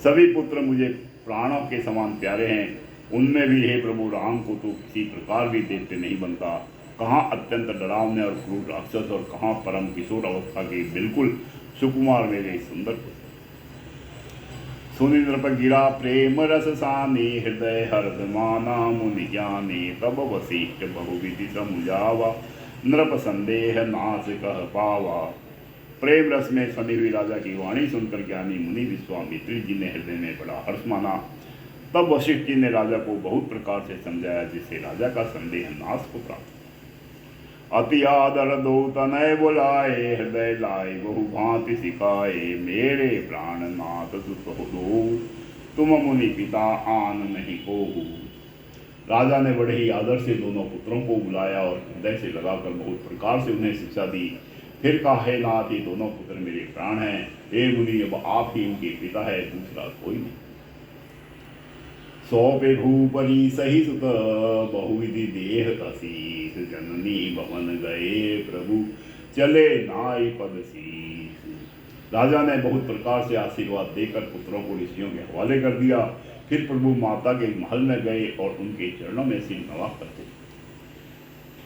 सभी पुत्र मुझे प्राणों के समान प्यारे हैं, उनमें भी हे प्रभु राम को तो किसी प्रकार भी देते नहीं बनता। कहाँ अत्यंत डरावने और क्रूर राक्षस और कहाँ परम किशोर अवस्था के बिल्कुल सुकुमार मेरे सुंदर पुत्र। सुनि नृप गिरा प्रेम रस सानी हृदय हर्ष माना मुनि ज्ञानी तब वशिष्ठ बहुविधि समुझावा नृप संदेह नाश कह पावा। प्रेम रस में सनी हुई राजा की वाणी सुनकर ज्ञानी मुनि विश्वामित्र जी ने हृदय में बड़ा हर्ष माना। तब वशिष्ठ जी ने राजा को बहुत प्रकार से समझाया, जिससे राजा का संदेह नाश को प्राप्त। अति आदर दो तनय बुलाए हृदय लाए बहु भांति सिखाए मेरे प्राणनाथ सुत दो तुम मुनि पिता आन नहीं कोहु। राजा ने बड़े ही आदर से दोनों पुत्रों को बुलाया और हृदय से लगाकर बहुत प्रकार से उन्हें शिक्षा दी। फिर कहा, हे नाथ, ये दोनों पुत्र मेरे प्राण हैं। हे मुनि, अब आप ही इनके पिता है, दूसरा कोई नहीं। सौंपे भूपरी सही सुत बहुविधि देह तसीस जननी भवन गए प्रभु चले नाई पद शीस। राजा ने बहुत प्रकार से आशीर्वाद देकर पुत्रों को ऋषियों के हवाले कर दिया। फिर प्रभु माता के महल में गए और उनके चरणों में सिर नवा करते।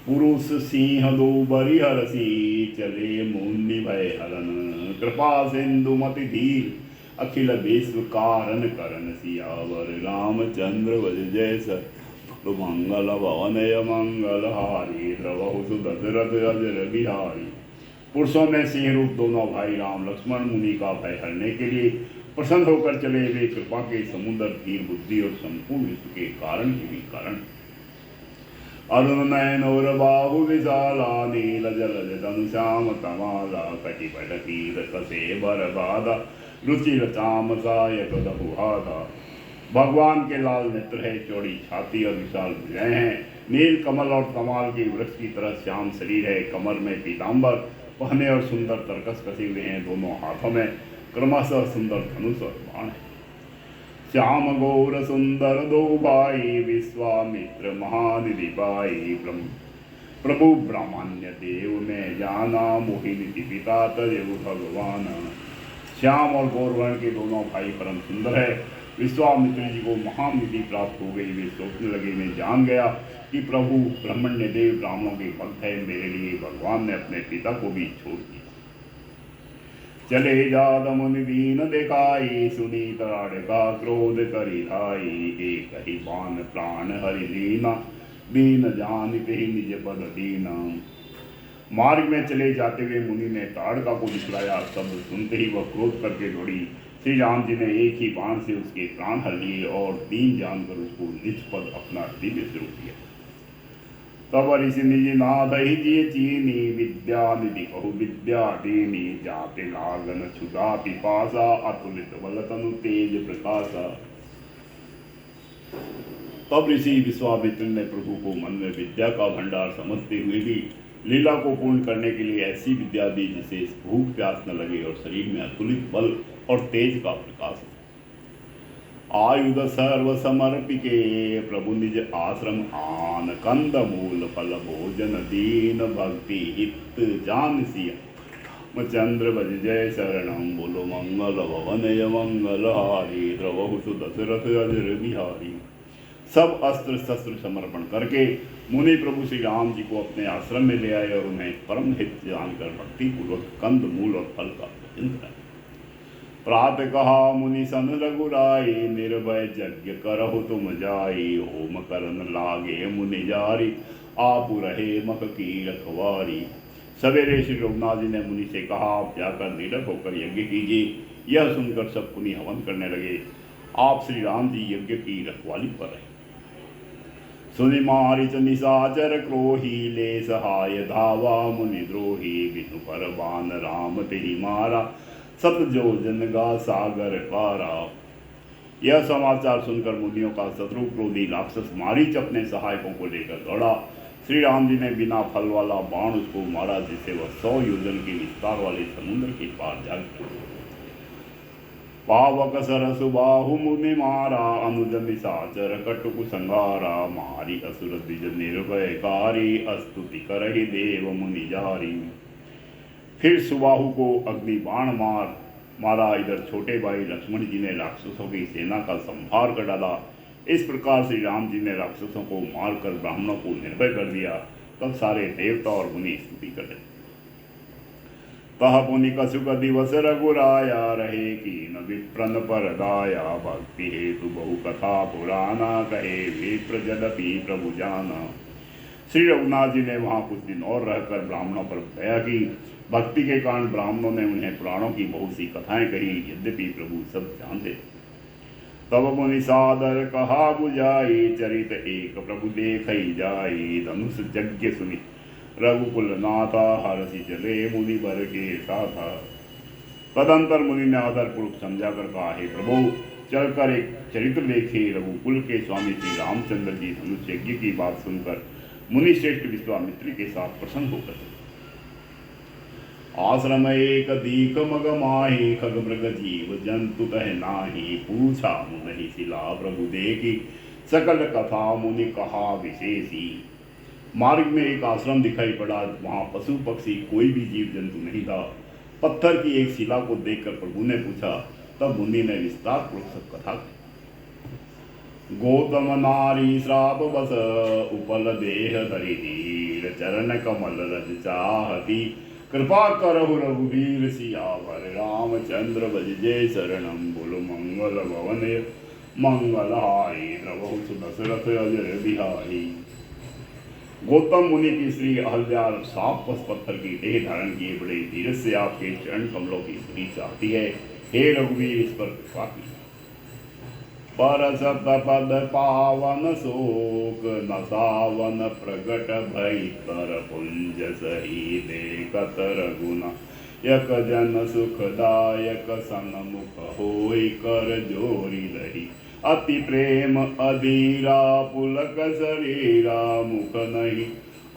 पुरुष सिंह दो बरी हरसी चले मुनि भय हरन कृपा सिंधु मति धीर अखिल विश्व कारण करण सियावर रामचंद्र वज जैसा मंगल भवनय मंगल हारी द्रवहु सुदशरथ अजर बिहारी। पुरुषों में सिंह रूप दोनों भाई राम लक्ष्मण मुनि का भय हरने के लिए प्रसन्न होकर चले। वे कृपा के समुद्र धीर बुद्धि और संपूर्ण विश्व के कारण के भी कारण। अरुण नयन और बाहु विशाला नील जल धनु श्याम तमाला कटि पटकीर कसे बरबादा रुचिर चाम सायक दहुहादा। भगवान के लाल नेत्र है, चौड़ी छाती और विशाल भुजाएं हैं। नील कमल और कमाल के वृक्ष की तरह श्याम शरीर है। कमर में पीताम्बर पहने और सुंदर तरकस कसे हुए हैं। दोनों हाथों में क्रमशः सुंदर धनुष और बाण है। श्याम गौर सुंदर दो भाई विश्वामित्र महानिधि पाई प्रभु ब्राह्मण्य देव में जाना मोहिनी पिता तदेव भगवान। श्याम और गौर वर्ण के दोनों भाई परम सुंदर है। विश्वामित्र जी को महान निधि प्राप्त हो गई। वे सोचने लगे, मैं जान गया कि प्रभु ब्रह्मण्य देव ब्राह्मणों के भक्त है। मेरे लिए भगवान ने अपने पिता को भी छोड़ दिया। चले जात मुनि दीन दिखाई सुनी तराड़ का क्रोध करी धाई एक ही बाण प्राण हरि लीना दीन जानते ही निज पद दीना। मार्ग में चले जाते हुए मुनि ने ताड़का को दिखलाया। शब्द सुनते ही वह क्रोध करके दौड़ी। श्री राम जी ने एक ही बाण से उसके प्राण हर लिए और दीन जानकर उसको निज पद अपना दिव्य स्वरूप दिया। तब ऋषि निज नाथ ही जिय चीनी विद्या निधि कहु विद्या दीनी जाते लागन क्षुधा पिपासा अतुलित बल तनु तेज प्रकाशा। तब ऋषि विश्वामित्र ने प्रभु को मन में विद्या का भंडार समझते हुए भी लीला को पूर्ण करने के लिए ऐसी विद्या दी जिसे भूख प्यास न लगे और शरीर में अतुलित बल और तेज का प्रकाश हो। आयुध सर्व समर्पिके प्रभु निज आश्रम आन कंद मूल फल भोजन दीन भक्ति हित जान सिया चंद्र बज जय शरणम बोलो मंगल भवन मंगल हारी द्रवहु दशरथ अजर बिहारी। सब अस्त्र शस्त्र समर्पण करके मुनि प्रभु श्री राम जी को अपने आश्रम में ले आए और उन्हें परम हित जानकर भक्ति पूर्वक कंद मूल और फल का भोजन कराया। प्रातः कहा मुनि सन रघुराई निर्भय यज्ञ करहु तुम जाई होम करन लागे मुनि जारी आप रहे मख की रखवारी। सवेरे श्री रघुनाथ जी ने मुनि से कहा आप जाकर निडर होकर यज्ञ कीजिए। यह सुनकर सब मुनि हवन करने लगे। आप श्री राम जी यज्ञ की रखवाली पर रहे। सुनि मारिच निशाचर क्रोही ले सहाय धावा मुनि द्रोही विष्णु पर बान राम तेहि मारा सत जोजन गा सागर पारा। यह समाचार सुनकर मुनियों का शत्रु क्रोधी राक्षस मारीच अपने सहायकों को लेकर दौड़ा। श्री राम जी ने बिना फल वाला बाण उसको मारा जिससे वह 100 योजन के विस्तार वाले समुद्र के पार जा गिरा। पावक सरस बाहु मुनि मारा अनुज निशाचर कटुक संगारा मारी असुर द्विज निर्भयकारी अस्तुति करहि देव मुनि जारी। फिर सुबाहु को अग्नि बाण मारा। इधर छोटे भाई लक्ष्मण जी ने राक्षसों की सेना का संहार कर डाला। इस प्रकार श्री राम जी ने राक्षसों को मारकर ब्राह्मणों को निर्भय कर दिया। तब सारे देवता और मुनि स्तुति कर रहे। तह पुनि कसुक दिवस रघुराया रहे की न विप्रन पर दाया भक्ति हेतु बहु कथा पुराना कहे विप्र जदपि प्रभु जाना। श्री रघुनाथ जी ने वहाँ कुछ दिन और रहकर ब्राह्मणों पर दया की। भक्ति के कारण ब्राह्मणों ने उन्हें पुराणों की बहुत सी कथाएं कही यद्यपि प्रभु सब जानते। तब मुनि सादर कहा बुझाई चरित एक प्रभु देख जाई धनुष यज्ञ सुनि रघुकुल नाथा हरसि चले मुनि बर के साथा। तदंतर मुनि ने आदर पूर्वक समझा कर कहा हे प्रभु चलकर एक चरित्र देखे। रघुकुल के स्वामी श्री रामचंद्र जी धनुष यज्ञ की बात सुनकर मुनि श्रेष्ठ विश्वामित्र के साथ प्रसन्न होकर आश्रम एक दीक मग माही खग मृग जीव जंतु तह नाही पूछा मुनि शिला प्रभु देखी सकल कथा मुनि कहा विशेषी। मार्ग में एक आश्रम दिखाई पड़ा। वहां पशु पक्षी कोई भी जीव जंतु नहीं था। पत्थर की एक शिला को देखकर प्रभु ने पूछा। तब मुनि ने विस्तार पूर्वक सब कथा की। गौतम नारी श्राप बस उपल देह धरी चरण कमल रज चाहती कृपा करहु रघुवीर सियावर रामचंद्र भज जय शरणम बोलो मंगल भवन मंगल हारी द्रवहु दशरथ अजर बिहारी। गौतम मुनि की श्री अहल्या साफ पत्थर की देह धारण किए बड़े धीरज से आपके चरण कमलों की स्तुति चाहती है। हे रघुवीर इस पर कृपा की। परसत पद पावन शोक न सावन प्रगट भई कर पुंज सही देखत रघुना यक जन सुखदायक सन्मुख होई कर जोरी रही अति प्रेम अधीरा पुलक शरीरा मुख नहीं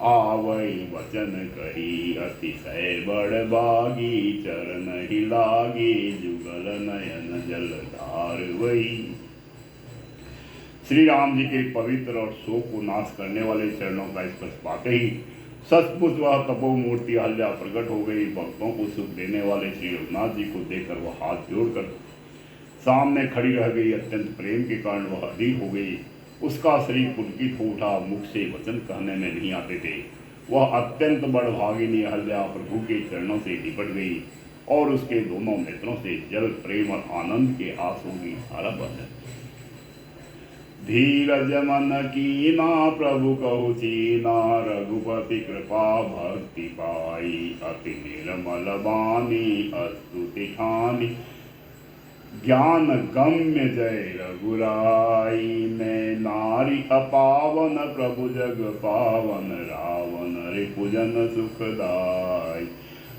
आवई वचन कही अतिशय बड़ बागी चरण ही लागी जुगल नयन जलधार वही। श्री राम जी के पवित्र और शोक को नाश करने वाले चरणों का स्पर्श पाते ही सचमुच वह तपो मूर्ति अहल्या प्रकट हो गई। भक्तों को सुख देने वाले श्री रघुनाथ जी को देखकर वह हाथ जोड़कर सामने खड़ी रह गई। अत्यंत प्रेम के कारण वह अधीर हो गई। उसका शरीर पुलकित हो उठा। मुख से वचन कहने में नहीं आते थे। वह अत्यंत बड़भागिनी अहल्या प्रभु के चरणों से लिपट गई और उसके दोनों नेत्रों से जल प्रेम और आनंद के आंसू की धारा बह गई। धीरज मन कीना प्रभु कहु चीना रघुपति कृपा भक्ति पाई अति निर्मल बानी अस्तुति ठानी ज्ञान गम्य जय रघुराई। मैं नारी अपावन प्रभु जग पावन, रावण रिपुजन सुखदाई।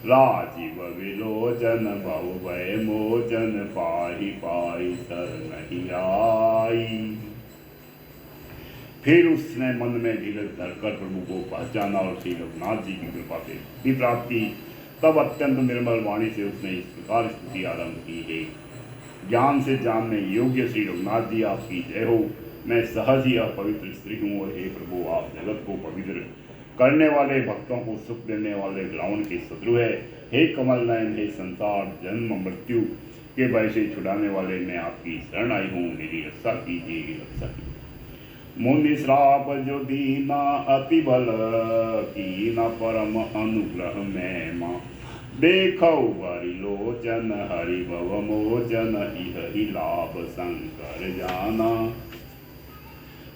राजीव विलोचन भव भय मोचन, पाहि पाहि शरण आई। फिर उसने मन में धीरज धरकर प्रभु को पहचाना और श्री रघुनाथ जी की कृपा से भी प्राप्त की। तब अत्यंत निर्मल वाणी से उसने इस प्रकार स्तुति आरंभ की है। ज्ञान से जानने योग्य श्री रघुनाथ जी आपकी जय हो। मैं सहज ही अपवित्र स्त्री हूँ और हे प्रभु आप जगत को पवित्र करने वाले, भक्तों को सुख देने वाले रावण के शत्रु है। हे कमल नयन, हे संसार जन्म मृत्यु के भय से छुड़ाने वाले, मैं आपकी शरण आई हूँ, मेरी रक्षा कीजिए, रक्षा कीजिए। मुनि श्राप जो दीना अति बल, कीना परम अनुग्रह में माँ। देखो हरि लोचन हरि भव मोचन, इहि लाभ शंकर जाना।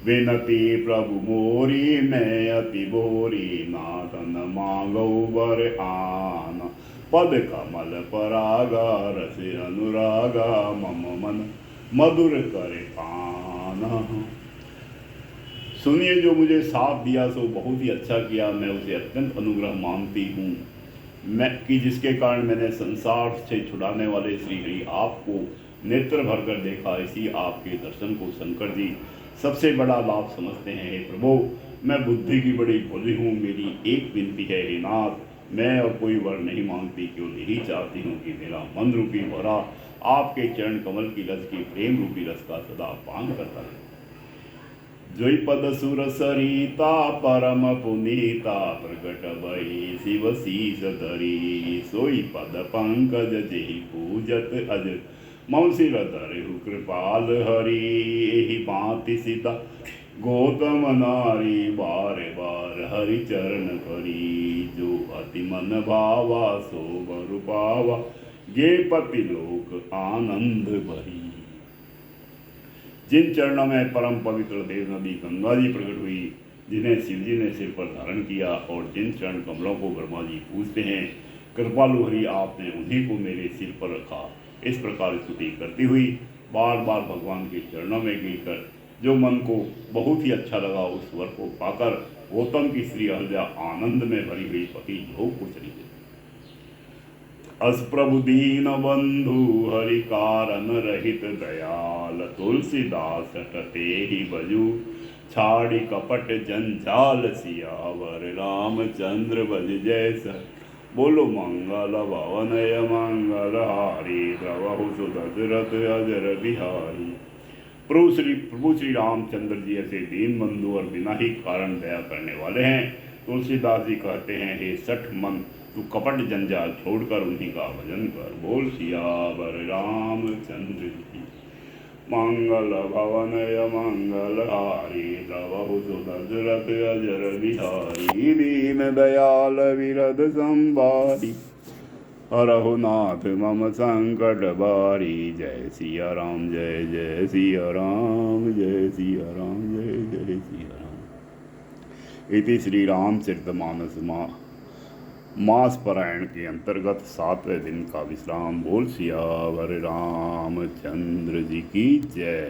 विनती प्रभु मोरी मैं अति बोरी, नाथन मांगो वर आना। पद कमल परागा रस अनुरागा, मम मन मधुर करे पाना। सुनिए, जो मुझे साथ दिया सो बहुत ही अच्छा किया, मैं उसे अत्यंत अनुग्रह मानती हूँ। मैं कि जिसके कारण मैंने संसार से छुड़ाने वाले श्री हरि आपको नेत्र भरकर देखा। इसी आपके दर्शन को शंकर जी सबसे बड़ा लाभ समझते हैं। हे प्रभु, मैं बुद्धि की बड़ी भोली हूँ, मेरी एक विनती है हे नाथ, मैं और कोई वर नहीं मांगती, केवल यही चाहती हूँ कि मेरा मन रूपी भरा आपके चरण कमल की रस की प्रेम रूपी रस का सदा पान करता है। जोई पद सुर सरिता परम पुनीता, प्रकट भई शिव शीस धरी। सोई पद पंकज जेहि पूजत अज, मम सिर धरहु कृपाल हरि। एहि भांति सीता गौतम नारी, बार बार हरि चरण करी। जो अति मन भावा सो बर पावा, गे पति लोक आनंद भरी। जिन चरणों में परम पवित्र देव नदी गंगा जी प्रकट हुई, जिन्हें शिव जी ने सिर पर धारण किया, और जिन चरण कमलों को ब्रह्मा जी पूजते हैं, कृपालु हरि आपने उन्हीं को मेरे सिर पर रखा। इस प्रकार स्तुति करती हुई बार बार भगवान के चरणों में गिरकर जो मन को बहुत ही अच्छा लगा, उस वर को पाकर गौतम की श्री अहल्या आनंद में भरी हुई पति योग को चली गई। अस प्रभु दीन बंधु हरि कारण रहित दयाल, तुलसीदास टते ही बजू। छाड़ी कपट जंजाल, सियावर रामचंद्र बज जैसा। बोलो मंगल भवनय मंगल हारी, द्रवहु सुदशरथ अजर बिहारी। प्रभु श्री रामचंद्र जी ऐसे दीन बंधु और बिना ही कारण दया करने वाले हैं। तुलसीदास जी कहते हैं, हे सठ मन, तू कपट जंजाल छोड़कर उन्हीं का भजन कर। बोल सियावर रामचंद्र जी। मंगल भवनय मंगल हारी, द्रवहु सुदशरथ अजर बिहारी। दीन दयाल विरद संभारी, हरहु नाथ मम संकट बारी। जय सिया राम जय जय सिया राम, जय सिया राम जय जय सिया राम। इति श्री रामचरितमानस मास पारायण के अंतर्गत 7वें दिन का विश्राम। बोल सियावर रामचंद्र जी की जय।